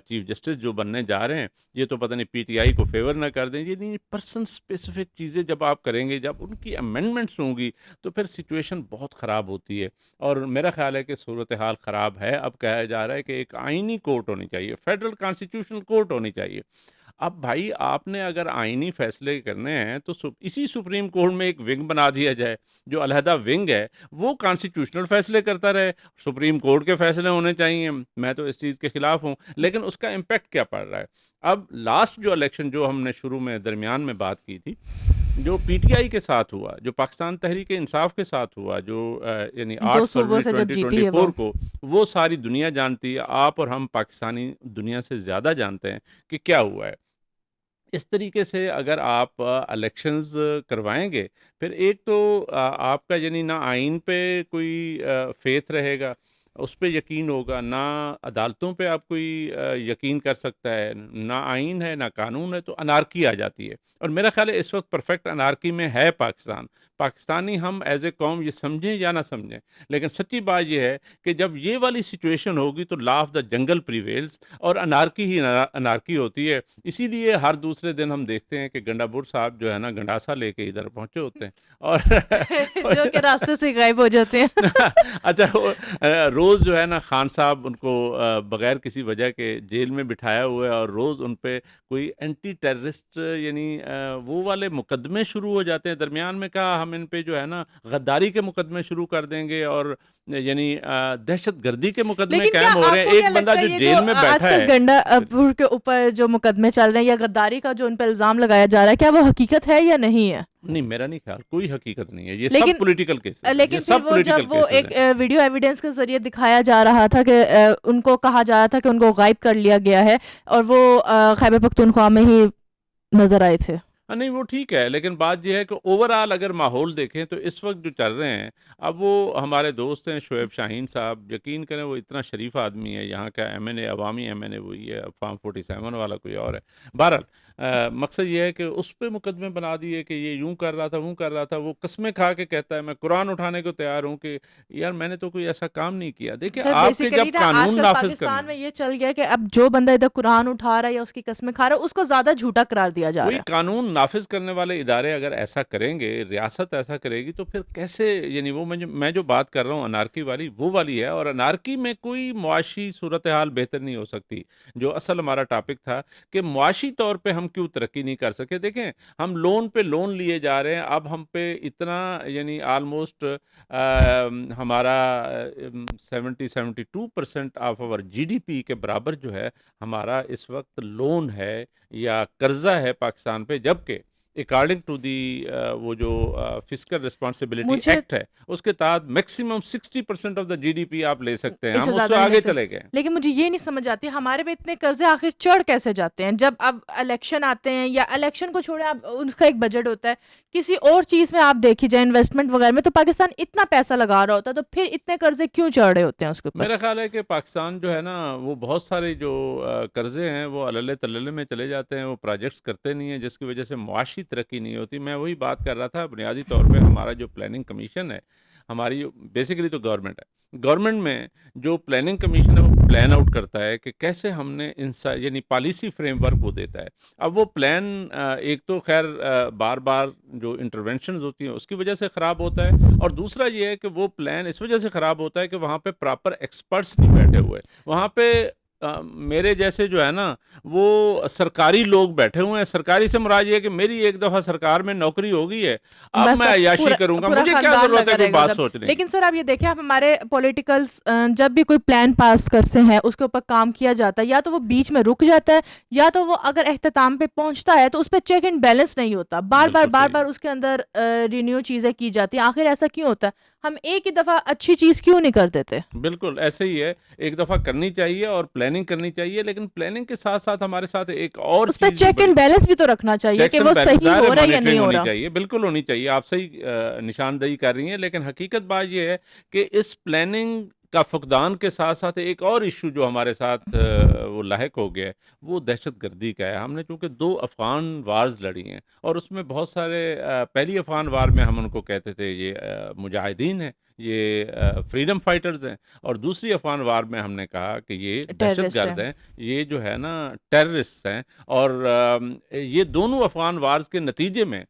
چیف جسٹس جو بننے جا رہے ہیں یہ تو پتہ نہیں پی ٹی آئی کو فیور نہ کر دیں. یہ نہیں, پرسن اسپیسیفک چیزیں جب آپ کریں گے, جب ان کی امینڈمنٹس ہوں گی تو پھر سچویشن بہت خراب ہوتی ہے. اور میرا خیال ہے کہ صورتحال خراب ہے. اب کہا جا رہا ہے کہ ایک آئینی کورٹ ہونی چاہیے, فیڈرل کانسٹیٹیوشنل کورٹ ہونی چاہیے. اب بھائی آپ نے اگر آئینی فیصلے کرنے ہیں تو اسی سپریم کورٹ میں ایک ونگ بنا دیا جائے, جو علیحدہ ونگ ہے وہ کانسٹیٹیوشنل فیصلے کرتا رہے. سپریم کورٹ کے فیصلے ہونے چاہیے, میں تو اس چیز کے خلاف ہوں, لیکن اس کا امپیکٹ کیا پڑ رہا ہے. اب لاسٹ جو الیکشن جو ہم نے شروع میں درمیان میں بات کی تھی, جو پی ٹی آئی کے ساتھ ہوا, جو پاکستان تحریک انصاف کے ساتھ ہوا, جو یعنی 8 جو صوبوں فروری سے جب جیتی ہے 2024 کو, وہ ساری دنیا جانتی ہے. آپ اور ہم پاکستانی دنیا سے زیادہ جانتے ہیں کہ کیا ہوا ہے. اس طریقے سے اگر آپ الیکشنز کروائیں گے, پھر ایک تو آپ کا یعنی نہ آئین پہ کوئی فیتھ رہے گا, اس پہ یقین ہوگا, نہ عدالتوں پہ آپ کوئی یقین کر سکتا ہے, نہ آئین ہے نہ قانون ہے, تو انارکی آ جاتی ہے. اور میرا خیال ہے اس وقت پرفیکٹ انارکی میں ہے پاکستان. پاکستانی ہم ایز اے قوم یہ سمجھیں یا نہ سمجھیں, لیکن سچی بات یہ ہے کہ جب یہ والی سچویشن ہوگی تو لا آف دا جنگل پریویلز, اور انارکی ہی انارکی ہوتی ہے. اسی لیے ہر دوسرے دن ہم دیکھتے ہیں کہ گنڈا بور صاحب جو ہے نا گنڈاسا لے کے ادھر پہنچے ہوتے ہیں, اور جو کہ راستے سے غائب ہو جاتے ہیں. اچھا, روز جو ہے نا خان صاحب ان کو بغیر کسی وجہ کے جیل میں بٹھایا ہوا ہے, اور روز ان پہ کوئی اینٹی ٹیررسٹ یعنی وہ والے مقدمے شروع ہو جاتے ہیں. درمیان میں کہا ہم ان پہ جو ہے نا غداری کے مقدمے شروع کر دیں گے, اور یعنی دہشت گردی کے مقدمے لیکن کیا قائم ہو رہے آپ ہیں. کو کیا ایک بندہ لگتا ہے جو یہ جیل میں آج بیٹھا کل ہے, گنڈا پور کے اوپر جو مقدمے چل رہے ہیں یا غداری کا جو ان پہ الزام لگایا جا رہا ہے, کیا وہ حقیقت ہے یا نہیں ہے؟ نہیں میرا نہیں خیال, کوئی حقیقت نہیں ہے. یہ لیکن سب پولیٹیکل کیسز ہیں, یہ لیکن پھر سب وہ پولیٹیکل جب وہ کیسز ایک ہیں. ویڈیو ایویڈنس کے ذریعے دکھایا جا رہا تھا کہ ان کو کہا جا رہا تھا کہ ان کو غائب کر لیا گیا ہے, اور وہ خیبر پختونخوا میں ہی نظر آئے تھے. نہیں وہ ٹھیک ہے، لیکن بات یہ ہے کہ اوور آل اگر ماحول دیکھیں تو اس وقت جو چل رہے ہیں، اب وہ ہمارے دوست ہیں شعیب شاہین صاحب، یقین کریں وہ اتنا شریف آدمی ہے، یہاں کا ایم این اے، عوامی ایم این اے وہی ہے، فارم 47 والا کوئی اور ہے۔ بہرحال مقصد یہ ہے کہ اس پہ مقدمے بنا دیے کہ یہ یوں کر رہا تھا، وہ کر رہا تھا، وہ قسمیں کھا کے کہتا ہے میں قرآن اٹھانے کو تیار ہوں کہ یار میں نے تو کوئی ایسا کام نہیں کیا۔ دیکھیں سر آپ کے جب بیسیکلی نا آج قانون کل نافذ کرنے پاکستان میں یہ چل گیا کہ اب جو بندہ ادھر قرآن اٹھا رہا ہے یا اس کی قسمیں کھا رہا ہے اس کو زیادہ جھوٹا قرار دیا جا وہی رہا ہے۔ قانون نافذ کرنے والے ادارے اگر ایسا کریں گے، ریاست ایسا کرے گی تو پھر کیسے، یعنی وہ میں جو بات کر رہا ہوں انارکی والی وہ والی ہے، اور انارکی میں کوئی معاشی صورتحال بہتر نہیں ہو سکتی۔ جو اصل ہمارا ٹاپک تھا کہ معاشی طور پہ ہم کیوں ترقی نہیں کر سکے، دیکھیں ہم لون پہ لون لیے جا رہے ہیں، اب ہم پہ اتنا یعنی آلموسٹ ہمارا 72% of over G D P کے برابر جو ہے ہمارا اس وقت لون ہے یا قرضہ ہے پاکستان پہ، جبکہ اکارڈنگ ٹو دی وہ جو فسکل رسپانسبلٹی مجھے ایکٹ ہے اس کے تحت maximum 60% of the G D P آپ لے سکتے ہیں، اس سے ہم اس سے زیادہ نہیں لے آگے سکتے، چلے گئے۔ لیکن مجھے یہ نہیں سمجھ آتی ہمارے پہ اتنے قرضے آخر چڑھ کیسے جاتے ہیں؟ جب اب الیکشن آتے ہیں یا الیکشن کو چھوڑے اب اس کا ایک بجٹ ہوتا ہے، کسی اور چیز میں آپ دیکھی جائے انویسٹمنٹ وغیرہ میں تو پاکستان اتنا پیسہ لگا رہا ہوتا ہے، تو پھر اتنے قرضے کیوں چڑھ رہے ہوتے ہیں اس کے اوپر؟ میرا خیال ہے کہ پاکستان جو ہے نا وہ بہت سارے جو قرضے ہیں وہ عللے تللے میں چلے جاتے ہیں، وہ پروجیکٹس کرتے نہیں ہیں، جس کی وجہ سے معاشی ترقی نہیں ہوتی۔ میں وہی بات کر رہا تھا، بنیادی طور پہ ہمارا جو پلاننگ کمیشن ہے، ہماری بیسیکلی تو گورنمنٹ ہے، گورنمنٹ میں جو پلاننگ کمیشن ہے وہ پلان آؤٹ کرتا ہے کہ کیسے ہم نے یعنی پالیسی فریم ورک وہ دیتا ہے۔ اب وہ پلان ایک تو خیر بار بار جو انٹرونشنز ہوتی ہیں اس کی وجہ سے خراب ہوتا ہے، اور دوسرا یہ ہے کہ وہ پلان اس وجہ سے خراب ہوتا ہے کہ وہاں پہ پراپر ایکسپرٹس نہیں بیٹھے ہوئے، وہاں پہ میرے جیسے جو ہے نا وہ سرکاری لوگ بیٹھے ہوئے ہیں۔ سرکاری سے مراد یہ ہے کہ میری ایک دفعہ سرکار میں نوکری ہو گئی ہے، اب بس میں عیاشی کروں گا، پورا مجھے کیا خاندان ضرورت ہے لگا کوئی رہے گا بات ادھر۔ سوچنے کی۔ لیکن سر آپ یہ دیکھیں آپ ہمارے پولیٹیکلز جب بھی کوئی پلان پاس کرتے ہیں اس کے اوپر کام کیا جاتا ہے، یا تو وہ بیچ میں رک جاتا ہے یا تو وہ اگر اختتام پہ پہنچتا ہے تو اس پہ چیک اینڈ بیلنس نہیں ہوتا، بار بالکل صحیح، بار اس کے اندر رینیو چیزیں کی جاتی ہیں۔ آخر ایسا کیوں ہوتا ہے؟ ہم ایک ہی دفعہ اچھی چیز کیوں نہیں کر دیتے؟ بالکل ایسے ہی ہے، ایک دفعہ کرنی چاہیے اور پلاننگ کرنی چاہیے، لیکن پلاننگ کے ساتھ ساتھ ہمارے ساتھ ایک اور اس پہ چیز بھی چیک بڑی، اینڈ بیلنس بھی تو رکھنا چاہیے کہ چیکس اینڈ وہ بیلنس صحیح ظاہر ہے، ہو رہا ہے یا نہیں مانیٹرنگ ہو ہونی رہا۔ چاہیے، بالکل ہونی چاہیے، آپ صحیح نشاندہی کر رہی ہیں، لیکن حقیقت بات یہ ہے کہ اس پلاننگ کا فقدان کے ساتھ ساتھ ایک اور ایشو جو ہمارے ساتھ وہ لاحق ہو گیا ہے وہ دہشت گردی کا ہے۔ ہم نے چونکہ 2 افغان وارز لڑی ہیں اور اس میں بہت سارے پہلی افغان وار میں ہم ان کو کہتے تھے یہ مجاہدین ہیں، یہ فریڈم فائٹرز ہیں، اور دوسری افغان وار میں ہم نے کہا کہ یہ دہشت ٹیررسٹ ہے۔ گرد ہیں، یہ جو ہے نا ٹیررسٹ ہیں، اور یہ دونوں افغان وارز کے نتیجے میں،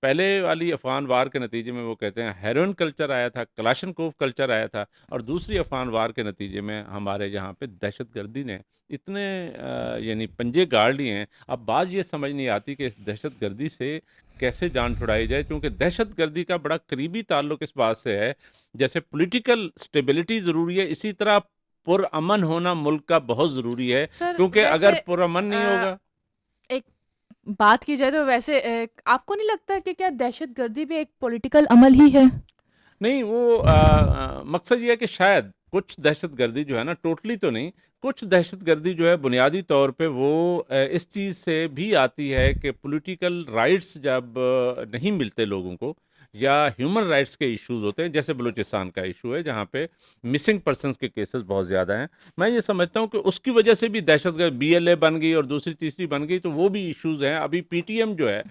پہلے والی افغان وار کے نتیجے میں وہ کہتے ہیں ہیروئن کلچر آیا تھا، کلاشنکوف کلچر آیا تھا، اور دوسری افغان وار کے نتیجے میں ہمارے یہاں پہ دہشت گردی نے اتنے یعنی پنجے گاڑ لیے ہیں۔ اب بات یہ سمجھ نہیں آتی کہ اس دہشت گردی سے کیسے جان چھڑائی جائے، کیونکہ دہشت گردی کا بڑا قریبی تعلق اس بات سے ہے، جیسے پولیٹیکل سٹیبلٹی ضروری ہے اسی طرح پرامن ہونا ملک کا بہت ضروری ہے، سر کیونکہ اگر ویسے پرامن نہیں ہوگا۔ ایک بات کی جائے تو ویسے آپ کو نہیں لگتا کہ کیا دہشت گردی بھی ایک پولیٹیکل عمل ہی ہے؟ نہیں وہ مقصد یہ ہے کہ شاید کچھ دہشت گردی جو ہے نا ٹوٹلی تو نہیں، کچھ دہشت گردی جو ہے بنیادی طور پہ وہ اس چیز سے بھی آتی ہے کہ پولیٹیکل رائٹس جب نہیں ملتے لوگوں کو، یا ہیومن رائٹس کے ایشوز ہوتے ہیں، جیسے بلوچستان کا ایشو ہے جہاں پہ مسنگ پرسنس کے کیسز بہت زیادہ ہیں۔ میں یہ سمجھتا ہوں کہ اس کی وجہ سے بھی دہشت گرد بی ایل اے بن گئی اور دوسری تیسری بن گئی، تو وہ بھی ایشوز ہیں۔ ابھی پی ٹی ایم جو ہے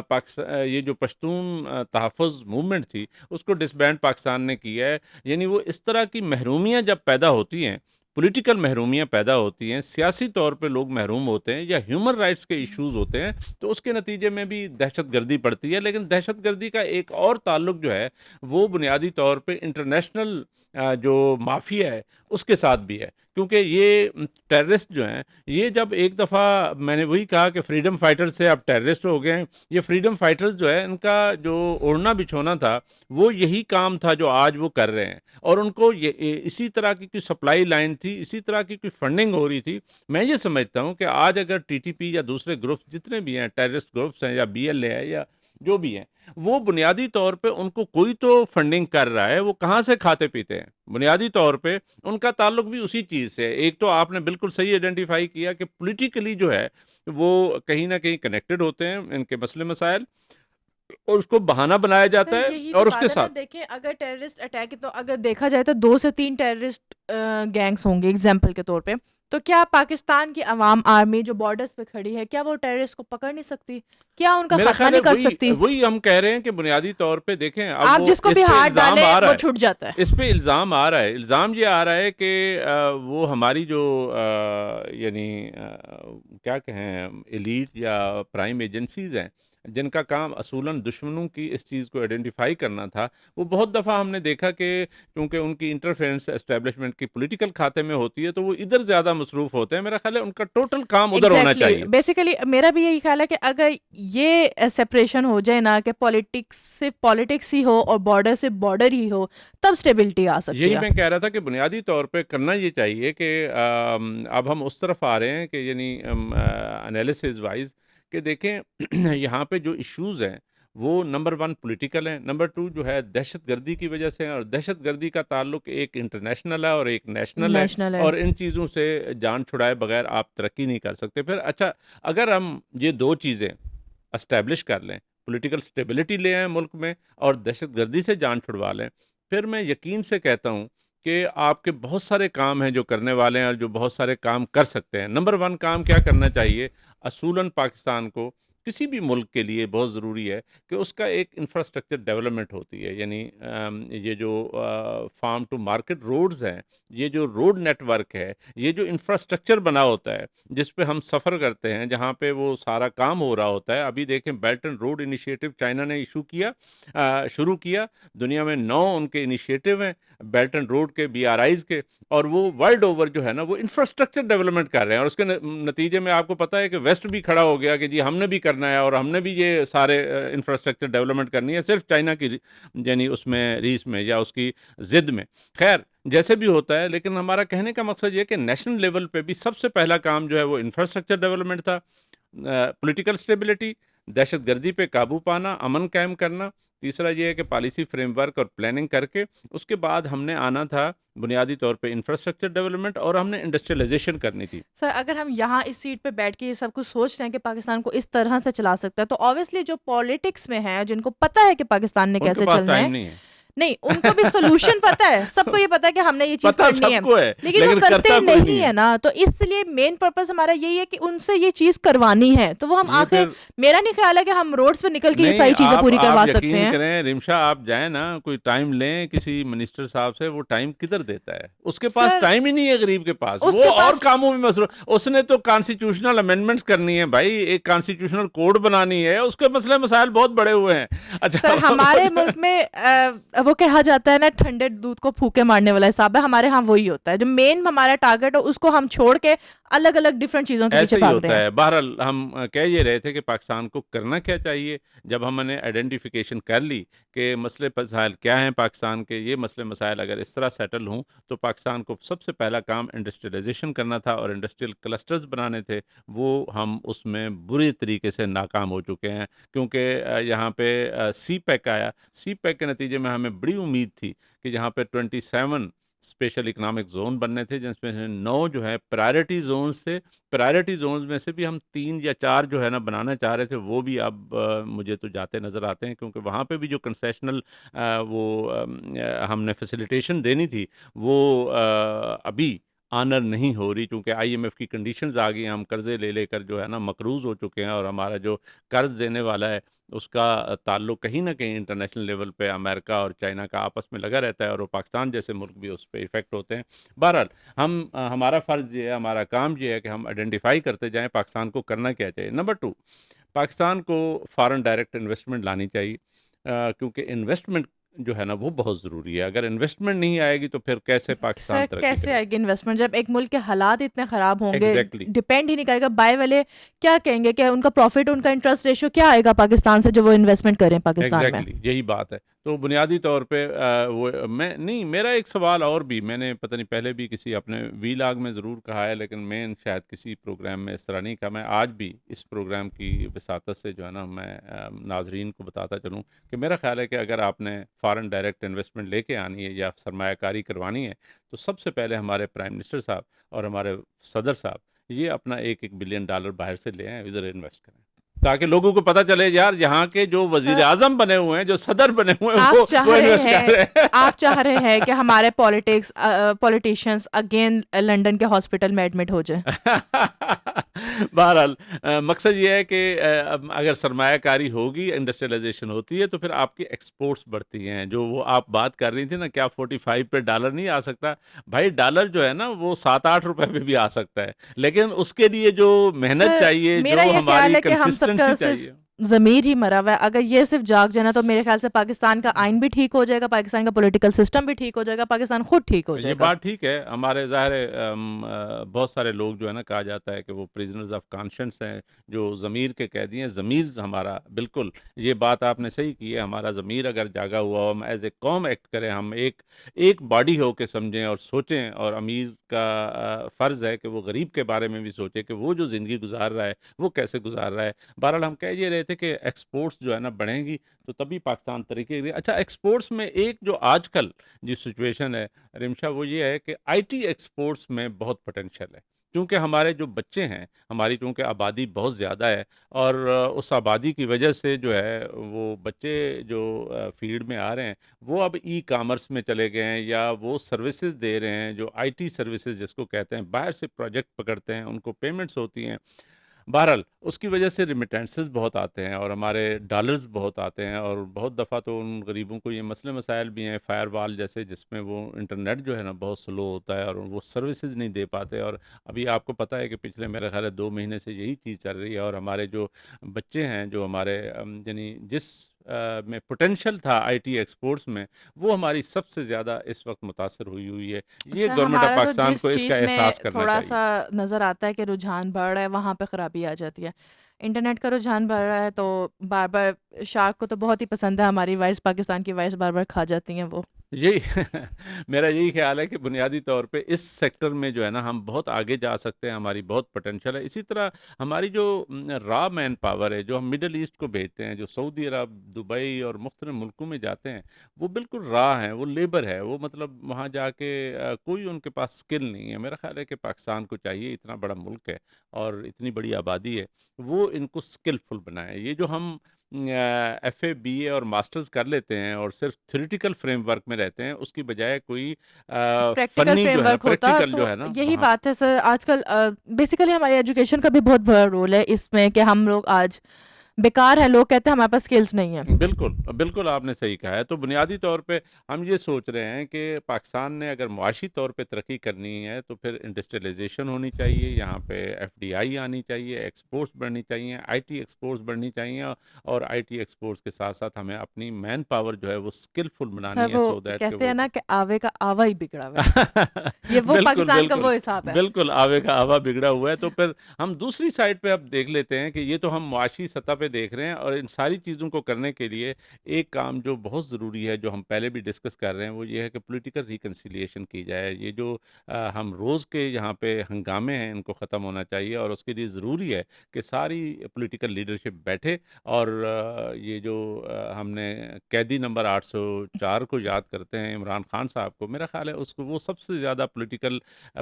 پاکستان، یہ جو پشتون تحفظ موومنٹ تھی اس کو ڈسبینڈ پاکستان نے کیا ہے۔ یعنی وہ اس طرح کی محرومیاں جب پیدا ہوتی ہیں، پولیٹیکل محرومیاں پیدا ہوتی ہیں، سیاسی طور پہ لوگ محروم ہوتے ہیں، یا ہیومن رائٹس کے ایشوز ہوتے ہیں، تو اس کے نتیجے میں بھی دہشت گردی پڑتی ہے۔ لیکن دہشت گردی کا ایک اور تعلق جو ہے وہ بنیادی طور پہ انٹرنیشنل جو مافیا ہے اس کے ساتھ بھی ہے، کیونکہ یہ ٹیررسٹ جو ہیں یہ جب ایک دفعہ، میں نے وہی کہا کہ فریڈم فائٹرز سے اب ٹیررسٹ ہو گئے ہیں، یہ فریڈم فائٹرز جو ہے ان کا جو اوڑھنا بچھونا تھا وہ یہی کام تھا جو آج وہ کر رہے ہیں، اور ان کو اسی طرح کی کوئی سپلائی لائن تھی، اسی طرح کی کوئی فنڈنگ ہو رہی تھی۔ میں یہ سمجھتا ہوں کہ آج اگر ٹی ٹی پی یا دوسرے گروپس جتنے بھی ہیں، ٹیررسٹ گروپس ہیں یا بی ایل اے ہے یا جو بھی ہیں، وہ بنیادی طور پہ ان کو کوئی تو فنڈنگ کر رہا ہے، وہ کہاں سے کھاتے پیتے ہیں؟ بنیادی طور پہ ان کا تعلق بھی اسی چیز سے ہے۔ ایک تو آپ نے بالکل صحیح آئیڈینٹیفائی کیا کہ پولیٹیکلی جو ہے وہ کہیں نہ کہیں کنیکٹڈ ہوتے ہیں ان کے مسئلے مسائل، اور اس کو بہانہ بنایا سر جاتا ہے یہی اور تو اس کے بات ہے نا، ساتھ دیکھیں اگر ٹیررسٹ اٹیک تو اگر دیکھا جائے تو 2 سے 3 ٹیررسٹ گینگس ہوں گے اگزامپل کے طور پہ، تو کیا پاکستان کی عوام آرمی جو بارڈرز پہ کھڑی ہے کیا وہ ٹیررسٹ کو پکڑ نہیں سکتی؟ کیا ان کا میرا خاتمہ خیال ہے نہیں کر وہی سکتی؟ وہی ہم کہہ رہے ہیں کہ بنیادی طور پہ دیکھیں، اب آپ وہ جس کو بھی اس پہ ہاتھ الزام ڈالیں آ رہا وہ ہے، چھٹ جاتا ہے۔ اس پہ الزام آ رہا ہے، الزام یہ آ رہا ہے کہ وہ ہماری جو یعنی کیا کہیں ایلیٹ یا پرائم ایجنسیز ہیں جن کا کام اصولاً دشمنوں کی اس چیز کو آئیڈینٹیفائی کرنا تھا، وہ بہت دفعہ ہم نے دیکھا کہ کیونکہ ان کی انٹرفیرنس اسٹیبلشمنٹ کی پولیٹیکل کھاتے میں ہوتی ہے تو وہ ادھر زیادہ مصروف ہوتے ہیں۔ میرا خیال ہے ان کا ٹوٹل کام ادھر ہونا ایگزیکٹلی، چاہیے۔ بیسیکلی میرا بھی یہی خیال ہے کہ اگر یہ سیپریشن ہو جائے نا کہ پالیٹکس صرف پالیٹکس ہی ہو اور بارڈر سے بارڈر ہی ہو، تب اسٹیبلٹی آ سکتی یہی ہے۔ میں کہہ رہا تھا کہ بنیادی طور پہ کرنا یہ چاہیے کہ اب ہم اس طرف آ رہے ہیں کہ یعنی انالیسز وائز کہ دیکھیں یہاں پہ جو ایشوز ہیں وہ نمبر 1 پولیٹیکل ہیں، نمبر 2 جو ہے دہشت گردی کی وجہ سے ہیں، اور دہشت گردی کا تعلق ایک انٹرنیشنل ہے اور ایک نیشنل ہے، نیشنل ہے۔ اور ان چیزوں سے جان چھڑائے بغیر آپ ترقی نہیں کر سکتے۔ پھر اچھا، اگر ہم یہ 2 چیزیں اسٹیبلش کر لیں، پولیٹیکل سٹیبلٹی لے آئیں ملک میں اور دہشت گردی سے جان چھڑوا لیں، پھر میں یقین سے کہتا ہوں کہ آپ کے بہت سارے کام ہیں جو کرنے والے ہیں اور جو بہت سارے کام کر سکتے ہیں۔ نمبر 1 کام کیا کرنا چاہیے؟ اصولاً پاکستان کو کسی بھی ملک کے لیے بہت ضروری ہے کہ اس کا ایک انفراسٹرکچر ڈیولپمنٹ ہوتی ہے، یعنی یہ جو فارم ٹو مارکیٹ روڈز ہیں، یہ جو روڈ نیٹ ورک ہے، یہ جو انفراسٹرکچر بنا ہوتا ہے جس پہ ہم سفر کرتے ہیں، جہاں پہ وہ سارا کام ہو رہا ہوتا ہے۔ ابھی دیکھیں belt and road initiative China نے شروع کیا، دنیا میں 9 ان کے انیشیٹو ہیں بیلٹ اینڈ روڈ کے، بی آر آئیز کے، اور وہ ورلڈ اوور جو ہے نا وہ انفراسٹرکچر ڈیولپمنٹ کر رہے ہیں، اور اس کے نتیجے میں آپ کو پتا ہے کہ ویسٹ بھی کھڑا ہو گیا کہ جی ہم نے بھی کرنا ہے اور ہم نے بھی یہ سارے انفراسٹرکچر ڈیولپمنٹ کرنی ہے، صرف چائنا کی یعنی اس میں ریس میں یا اس کی ضد میں۔ خیر جیسے بھی ہوتا ہے، لیکن ہمارا کہنے کا مقصد یہ کہ نیشنل لیول پہ بھی سب سے پہلا کام جو ہے وہ انفراسٹرکچر ڈیولپمنٹ تھا، پولیٹیکل سٹیبلٹی، دہشت گردی پہ قابو پانا، امن قائم کرنا، تیسرا یہ ہے کہ پالیسی فریم ورک اور پلاننگ کر کے اس کے بعد ہم نے آنا تھا بنیادی طور پہ انفراسٹرکچر ڈیولپمنٹ، اور ہم نے انڈسٹریلائزیشن کرنی تھی۔ سر اگر ہم یہاں اس سیٹ پہ بیٹھ کے یہ سب کچھ سوچ رہے ہیں کہ پاکستان کو اس طرح سے چلا سکتا ہے، تو obviously جو پالیٹکس میں ہیں جن کو پتہ ہے کہ پاکستان نے ان کے کیسے پاس چلنا ہے، ٹائم نہیں ہے، نہیں ان کو بھی سولوشن پتہ ہے، سب کو یہ پتہ ہے کہ ہم نے یہ چیز پتہ کرنی سب ہے، کو ہے لیکن وہ لیکن کرتے کرتا کوئی نہیں نہیں ہے ہے۔ نا، تو اس لیے مین پرپز ہمارا یہی ہے کہ ان سے یہ چیز کروانی ہے، تو وہ ہم یہ آخر، پھر میرا نہیں خیال ہے کہ ہم روڈز پہ نکل کے یہ نہیں، ساری چیزیں پوری آپ کروا سکتے یقین ہیں۔ کریں رمشا، آپ جائیں نا کوئی ٹائم لیں کسی منسٹر صاحب سے، وہ ٹائم کدھر دیتا ہے؟ اس کے پاس سر ٹائم ہی نہیں ہے، غریب کے پاس اس وہ کے اور پاس کاموں میں مصروف۔ اس نے تو کانسٹیٹیوشنل امینڈمنٹس کرنی ہے بھائی، ایک کانسٹیٹیوشنل کوڈ بنانی ہے، اس کے مسئلے مسائل بہت بڑے ہوئے ہیں۔ سر اچھا ہمارے ملک میں وہ کہا جاتا ہے نا ٹھنڈے دودھ کو پھوکے مارنے والا حساب ہے، ہمارے ہاں وہی ہوتا ہے، جو مین ہمارا ٹارگیٹ ہو اس کو ہم چھوڑ کے الگ الگ ڈفرینٹ چیزوں کے پیچھے ایسے ہی بھاگ رہے ہوتا ہیں۔ ہے۔ بہرحال ہم کہہ یہ رہے تھے کہ پاکستان کو کرنا کیا چاہیے جب ہم نے آئیڈینٹیفیکیشن کر لی کہ مسئلے مسائل کیا ہیں پاکستان کے، یہ مسئلے مسائل اگر اس طرح سیٹل ہوں تو پاکستان کو سب سے پہلا کام انڈسٹریلائزیشن کرنا تھا اور انڈسٹریل کلسٹرز بنانے تھے، وہ ہم اس میں بری طریقے سے ناکام ہو چکے ہیں، کیونکہ یہاں پہ سی پیک آیا، سی پیک کے نتیجے میں ہمیں بڑی امید تھی کہ جہاں پہ 27 اسپیشل اکنامک زون بننے تھے جس میں سے 9 جو ہے پرائرٹی زونز تھے، پرائرٹی زونز میں سے بھی ہم 3 یا 4 جو ہے نا بنانا چاہ رہے تھے، وہ بھی اب مجھے تو جاتے نظر آتے ہیں، کیونکہ وہاں پہ بھی جو کنسیشنل ہم نے فیسیلیٹیشن دینی تھی وہ ابھی آنر نہیں ہو رہی، کیونکہ آئی ایم ایف کی کنڈیشنز آ گئی ہیں، ہم قرضے لے لے کر جو ہے نا مقروض ہو چکے ہیں، اور ہمارا جو قرض دینے والا ہے اس کا تعلق کہیں نہ کہیں انٹرنیشنل لیول پہ امریکہ اور چائنا کا آپس میں لگا رہتا ہے، اور وہ پاکستان جیسے ملک بھی اس پہ افیکٹ ہوتے ہیں۔ بہرحال ہمارا فرض یہ ہے، ہمارا کام یہ ہے کہ ہم آئیڈینٹیفائی کرتے جائیں پاکستان کو کرنا کیا چاہیے۔ نمبر 2، پاکستان کو فارن ڈائریکٹ انویسٹمنٹ لانی چاہیے، کیونکہ انویسٹمنٹ جو ہے نا وہ بہت ضروری ہے. اگر انویسٹمنٹ نہیں آئے گی تو پھر کیسے سر پاکستان ترقی کیسے کرے آئے گا؟ گی انویسٹمنٹ جب ایک ملک کے حالات اتنے خراب ہوں گے؟ ایگزیکٹلی. ڈپینڈ ہی نہیں کرے گا بائی والے کیا کہیں گے کہ ان کا پروفٹ ان کا انٹرسٹ ریشو کیا آئے گا پاکستان سے جو وہ انویسٹمنٹ کریں پاکستان میں. ایگزیکٹلی یہی بات ہے. تو بنیادی طور پہ وہ میں نہیں، میرا ایک سوال اور بھی میں نے پتہ نہیں پہلے بھی کسی اپنے وی لاگ میں ضرور کہا ہے، لیکن میں شاید کسی پروگرام میں اس طرح نہیں کہا. میں آج بھی اس پروگرام کی وساطت سے جو ہے نا میں ناظرین کو بتاتا چلوں کہ میرا خیال ہے کہ اگر آپ نے فارن ڈائریکٹ انویسٹمنٹ لے کے آنی ہے یا سرمایہ کاری کروانی ہے تو سب سے پہلے ہمارے پرائم منسٹر صاحب اور ہمارے صدر صاحب یہ اپنا $1 بلین باہر سے لے آئیں، ادھر انویسٹ کریں، تاکہ لوگوں کو پتہ چلے یار یہاں کے جو وزیر سر اعظم بنے ہوئے ہیں، جو صدر بنے ہوئے ہیں، آپ چاہ وہ رہے انویسٹ کر ہیں رہے آپ ہیں. چاہ رہے ہیں کہ ہمارے پولیٹیشینس اگین لنڈن کے ہاسپٹل میں ایڈمٹ ہو جائیں. بہرحال مقصد یہ ہے کہ اگر سرمایہ کاری ہوگی، انڈسٹریلائزیشن ہوتی ہے تو پھر آپ کی ایکسپورٹس بڑھتی ہیں. جو وہ آپ بات کر رہی تھی نا کیا 45 پہ ڈالر نہیں آ سکتا؟ بھائی ڈالر جو ہے نا وہ 7-8 روپے پہ بھی آ سکتا ہے، لیکن اس کے لیے جو محنت سر چاہیے، میرا جو یہ خیال ہماری ہے کہ ہم سب کا کنسسٹنسی صرف چاہیے. ضمیر ہی مرا ہوا ہے. اگر یہ صرف جاگ جانا تو میرے خیال سے پاکستان کا آئین بھی ٹھیک ہو جائے گا، پاکستان کا پولیٹیکل سسٹم بھی ٹھیک ہو جائے گا، پاکستان خود ٹھیک ہو یہ جائے گا. بات ٹھیک ہے. ہمارے ظاہر ہے بہت سارے لوگ جو ہے نا کہا جاتا ہے کہ وہ پریزنرز آف کانشنس ہیں، جو ضمیر کے قیدی ہیں. ضمیر ہمارا بالکل، یہ بات آپ نے صحیح کی ہے. ہمارا ضمیر اگر جاگا ہوا ہو، ہم ایز اے قوم ایکٹ کریں، ہم ایک باڈی ہو کے سمجھیں اور سوچیں. اور امیر کا فرض ہے کہ وہ غریب کے بارے میں بھی سوچے کہ وہ جو زندگی گزار رہا ہے وہ کیسے گزار رہا ہے. بہرحال ہم کہہ یہ رہے تھے کہ ایکسپورٹس جو ہے نا بڑھیں گی تو تبھی پاکستان ترقی کرے گا. اچھا ایکسپورٹس میں ایک جو آج کل جو سچویشن ہے رمشا، وہ یہ ہے کہ آئی ٹی ایکسپورٹس میں بہت پوٹینشیل ہے. کیونکہ ہمارے جو بچے ہیں، ہماری چونکہ آبادی بہت زیادہ ہے، اور اس آبادی کی وجہ سے جو ہے وہ بچے جو فیلڈ میں آ رہے ہیں وہ اب ای کامرس میں چلے گئے ہیں، یا وہ سروسز دے رہے ہیں جو آئی ٹی سروسز جس کو کہتے ہیں. باہر سے پروجیکٹ پکڑتے ہیں، ان کو پیمنٹس ہوتی ہیں. بہرحال اس کی وجہ سے ریمیٹنسز بہت آتے ہیں اور ہمارے ڈالرز بہت آتے ہیں. اور بہت دفعہ تو ان غریبوں کو یہ مسئلے مسائل بھی ہیں، فائر وال جیسے، جس میں وہ انٹرنیٹ جو ہے نا بہت سلو ہوتا ہے اور وہ سروسز نہیں دے پاتے. اور ابھی آپ کو پتہ ہے کہ پچھلے میرے خیال ہے 2 مہینے سے یہی چیز چل رہی ہے. اور ہمارے جو بچے ہیں، جو ہمارے یعنی جس میں پوٹینشیل تھا آئی ٹی ایکسپورٹس میں، وہ ہماری سب سے زیادہ اس وقت متاثر ہوئی ہے. یہ سر گورنمنٹ آف ہمارا تو پاکستان جس کو اس کا چیز میں احساس کرنا تھوڑا چاہیے. سا نظر آتا ہے کہ رجحان بڑھ رہا ہے وہاں پہ خرابی آ جاتی ہے. انٹرنیٹ کا رجحان بڑھ رہا ہے تو بار بار شارک کو تو بہت ہی پسند ہے ہماری وائس، پاکستان کی وائس بار بار کھا جاتی ہیں وہ. یہی میرا یہی خیال ہے کہ بنیادی طور پہ اس سیکٹر میں جو ہے نا ہم بہت آگے جا سکتے ہیں، ہماری بہت پوٹینشیل ہے. اسی طرح ہماری جو را مین پاور ہے، جو ہم مڈل ایسٹ کو بھیجتے ہیں، جو سعودی عرب، دبئی اور مختلف ملکوں میں جاتے ہیں، وہ بالکل را ہیں، وہ لیبر ہے. وہ مطلب وہاں جا کے کوئی ان کے پاس سکل نہیں ہے. میرا خیال ہے کہ پاکستان کو چاہیے، اتنا بڑا ملک ہے اور اتنی بڑی آبادی ہے، وہ ان کو سکلفل بنائے. یہ جو ہم ایف اے بی اے اور ماسٹرز کر لیتے ہیں اور صرف تھیوریٹیکل فریم ورک میں رہتے ہیں، اس کی بجائے کوئی پریکٹیکل فنی فریم جو ہے نا، ورک ہوتا پریکٹیکل تو جو ہے نا یہی وہاں. بات ہے سر. آج کل بیسیکلی ہماری ایجوکیشن کا بھی بہت بڑا رول ہے اس میں کہ ہم لوگ آج بیکار ہیں. لوگ کہتے ہیں ہمارے پاس اسکلس نہیں ہیں. بالکل بالکل آپ نے صحیح کہا ہے. تو بنیادی طور پہ ہم یہ سوچ رہے ہیں کہ پاکستان نے اگر معاشی طور پہ ترقی کرنی ہے تو پھر انڈسٹریلائزیشن ہونی چاہیے، یہاں پہ ایف ڈی آئی آنی چاہیے، ایکسپورٹس بڑھنی چاہیے، آئی ٹی ایکسپورٹس بڑھنی چاہیے. اور آئی ٹی ایکسپورٹس کے ساتھ ساتھ ہمیں اپنی مین پاور جو ہے وہ اسکلفل سر بنانی ہے، وہ سو دیٹ کہ کہتے ہیں وہ نا کہ آوے کا آوا ہی بگڑا ہوا ہے. یہ وہ بالکل پاکستان کا بالکل وہ حساب ہے. بالکل آوے کا آوا بگڑا ہوا ہے. تو پھر ہم دوسری سائڈ پہ اب دیکھ لیتے ہیں کہ یہ تو ہم معاشی سطح پہ دیکھ رہے ہیں، اور ان ساری چیزوں کو کرنے کے لیے ایک کام جو بہت ضروری ہے، جو ہم پہلے بھی ڈسکس کر رہے ہیں، وہ یہ ہے کہ پولیٹیکل ریکنسیلیشن کی جائے. یہ جو ہم روز کے یہاں پہ ہنگامے ہیں ان کو ختم ہونا چاہیے. اور اس کے لیے ضروری ہے کہ ساری پولیٹیکل لیڈرشپ بیٹھے. اور یہ جو ہم نے قیدی نمبر 804 کو یاد کرتے ہیں، عمران خان صاحب کو، میرا خیال ہے اس کو، وہ سب سے زیادہ پولیٹیکل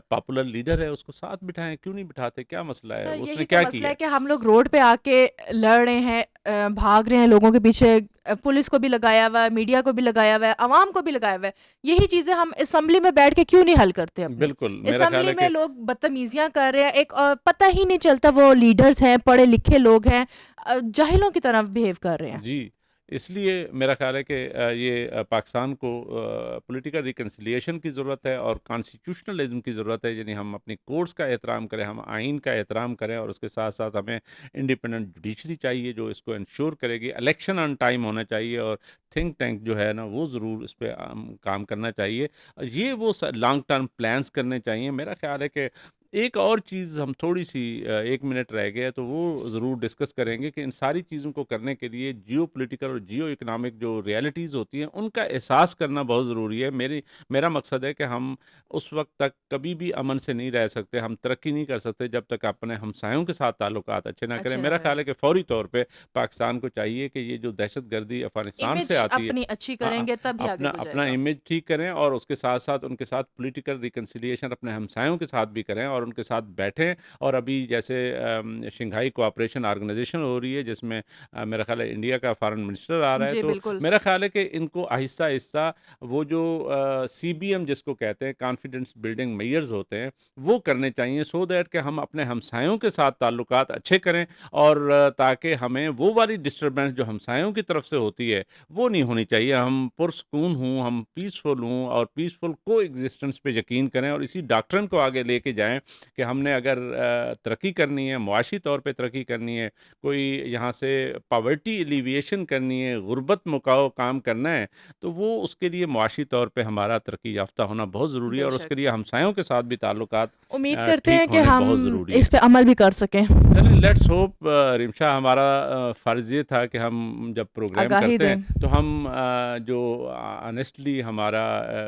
پاپولر لیڈر ہے، اس کو ساتھ بٹھائیں. کیوں نہیں بٹھاتے؟ کیا مسئلہ ہے؟ سر اس نے یہی تو کیا مسئلہ کیا ہے کہ ہم لوگ روڈ پہ آ کے لڑ رہے ہیں، بھاگ رہے ہیں لوگوں کے پیچھے. پولیس کو بھی لگایا ہوا ہے، میڈیا کو بھی لگایا ہوا ہے، عوام کو بھی لگایا ہوا ہے. یہی چیزیں ہم اسمبلی میں بیٹھ کے کیوں نہیں حل کرتے اپنی؟ بالکل میرا خیال اسمبلی ہے میں کہ لوگ بدتمیزیاں کر رہے ہیں، ایک پتہ ہی نہیں چلتا وہ لیڈرز ہیں، پڑھے لکھے لوگ ہیں، جاہلوں کی طرح بہیو کر رہے ہیں. جی اس لیے میرا خیال ہے کہ یہ پاکستان کو پولیٹیکل ریکنسیلیشن کی ضرورت ہے اور کانسٹیٹیوشنلزم کی ضرورت ہے، یعنی ہم اپنی کورٹس کا احترام کریں، ہم آئین کا احترام کریں، اور اس کے ساتھ ساتھ ہمیں انڈیپینڈنٹ جوڈیشری چاہیے جو اس کو انشور کرے گی، الیکشن آن ٹائم ہونا چاہیے، اور تھنک ٹینک جو ہے نا وہ ضرور اس پہ کام کرنا چاہیے، یہ وہ لانگ ٹرم پلانس کرنے چاہیے۔ میرا خیال ہے کہ ایک اور چیز ہم تھوڑی سی 1 منٹ رہ گیا تو وہ ضرور ڈسکس کریں گے کہ ان ساری چیزوں کو کرنے کے لیے جیو پولیٹیکل اور جیو اکنامک جو ریالٹیز ہوتی ہیں ان کا احساس کرنا بہت ضروری ہے۔ میرا مقصد ہے کہ ہم اس وقت تک کبھی بھی امن سے نہیں رہ سکتے، ہم ترقی نہیں کر سکتے جب تک اپنے ہمسایوں کے ساتھ تعلقات اچھے نہ کریں۔ اچھے نہ میرا کریں، خیال ہے کہ فوری طور پہ پاکستان کو چاہیے کہ یہ جو دہشت گردی افغانستان سے امیج آتی ہے، اپنی اچھی ہاں، کریں گے تبھی آگے اپنا کو جائے اپنا گا۔ امیج ٹھیک کریں، اور اس کے ساتھ ساتھ ان کے ساتھ پولیٹیکل ریکنسیلیشن اپنے ہمسایوں کے ساتھ بھی کریں اور ان کے ساتھ بیٹھیں۔ اور ابھی جیسے شنگھائی کوآپریشن آرگنائزیشن ہو رہی ہے جس میں میرا خیال ہے انڈیا کا فارن منسٹر آ رہا ہے، جی تو بالکل، میرا خیال ہے کہ ان کو آہستہ آہستہ وہ جو CBM جس کو کہتے ہیں کانفیڈنس بلڈنگ میئرز ہوتے ہیں وہ کرنے چاہیے، سو دیٹ کہ ہم اپنے ہمسایوں کے ساتھ تعلقات اچھے کریں، اور تاکہ ہمیں وہ والی ڈسٹربنس جو ہمسایوں کی طرف سے ہوتی ہے وہ نہیں ہونی چاہیے، ہم پرسکون ہوں، ہم پیسفل ہوں، اور پیسفل کو ایگزسٹنس پہ یقین کریں، اور اسی ڈاکٹرن کو آگے لے کے جائیں کہ ہم نے اگر ترقی کرنی ہے، معاشی طور پہ ترقی کرنی ہے، کوئی یہاں سے پاورٹی ایلیویشن کرنی ہے، غربت مکاؤ کام کرنا ہے، تو وہ اس کے لیے معاشی طور پہ ہمارا ترقی یافتہ ہونا بہت ضروری ہے، بے اور اس شک۔ کے لیے ہمسایوں کے ساتھ بھی تعلقات امید کرتے ہیں ٹھیک کہ ہونے ہم بہت ضروری اس ہیں۔ پہ عمل بھی کر سکیں، چلیں لیٹس ہوپ رمشا، ہمارا فرض یہ تھا کہ ہم جب پروگرام آگاہی کرتے دیں۔ ہیں تو ہم جو آنیسٹلی ہمارا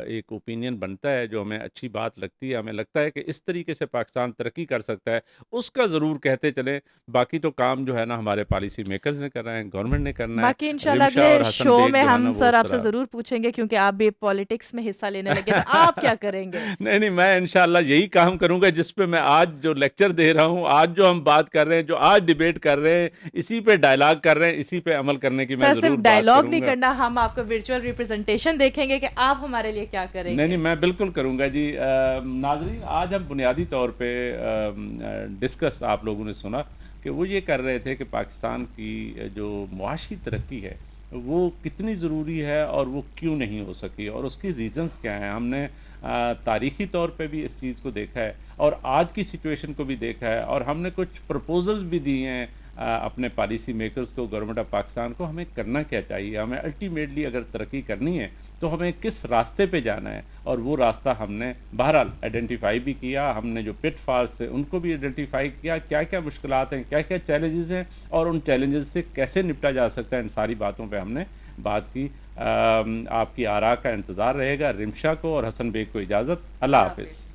ایک اوپینین بنتا ہے جو ہمیں اچھی بات لگتی ہے، ہمیں لگتا ہے کہ اس طریقے سے پاکستان ترقی کر سکتا ہے، اس کا ضرور کہتے چلیں۔ باقی تو کام جو ہے نا ہمارے پالیسی میکرز نے کرنا ہے، گورنمنٹ نے کرنا باقی ہے، انشاءاللہ رمشا اگلے اور حسن شو بیگ میں جو ہے نا ہم وہ سر اس آپ سے طرح ضرور پوچھیں گے کیونکہ آپ بھی پالیٹکس میں حصہ لینے لگے تو آپ کیا کریں گے؟ نہیں نہیں، میں انشاءاللہ یہی کام کروں گا جس پہ میں آج جو لیکچر دے رہا ہوں، آج جو ہم بات کر رہے ہیں، جو آج ڈیبیٹ کر رہے ہیں، اسی پہ ڈائلاگ کر رہے ہیں، اسی پہ عمل کرنے کی میں سر صرف ضرور بات ڈائلاگ کروں نہیں گا۔ کرنا، ہم آپ کو ورچوئل ریپرزنٹیشن دیکھیں گے کہ آپ ہمارے لیے کیا کریں نہیں گے۔ نہیں، میں بالکل کروں گا جی۔ ناظرین، آج ہم بنیادی طور پہ ڈسکس آپ لوگوں نے سنا کہ وہ یہ کر رہے تھے کہ پاکستان کی جو معاشی ترقی ہے وہ کتنی ضروری ہے اور وہ کیوں نہیں ہو سکی، اور اس کی ریزنز کیا ہیں۔ ہم نے تاریخی طور پہ بھی اس چیز کو دیکھا ہے اور آج کی سچویشن کو بھی دیکھا ہے، اور ہم نے کچھ پرپوزلز بھی دیے ہیں اپنے پالیسی میکرز کو، گورنمنٹ آف پاکستان کو۔ ہمیں کرنا کیا چاہیے، ہمیں الٹیمیٹلی اگر ترقی کرنی ہے تو ہمیں کس راستے پہ جانا ہے، اور وہ راستہ ہم نے بہرحال آئیڈینٹیفائی بھی کیا۔ ہم نے جو پٹ فالز سے ان کو بھی آئیڈینٹیفائی کیا، کیا کیا مشکلات ہیں، کیا کیا چیلنجز ہیں، اور ان چیلنجز سے کیسے نپٹا جا سکتا ہے، ان ساری باتوں پہ ہم نے بات کی۔ آپ کی آراء کا انتظار رہے گا۔ رمشا کو اور حسن بیگ کو اجازت، اللہ اللہ حافظ۔ حافظ۔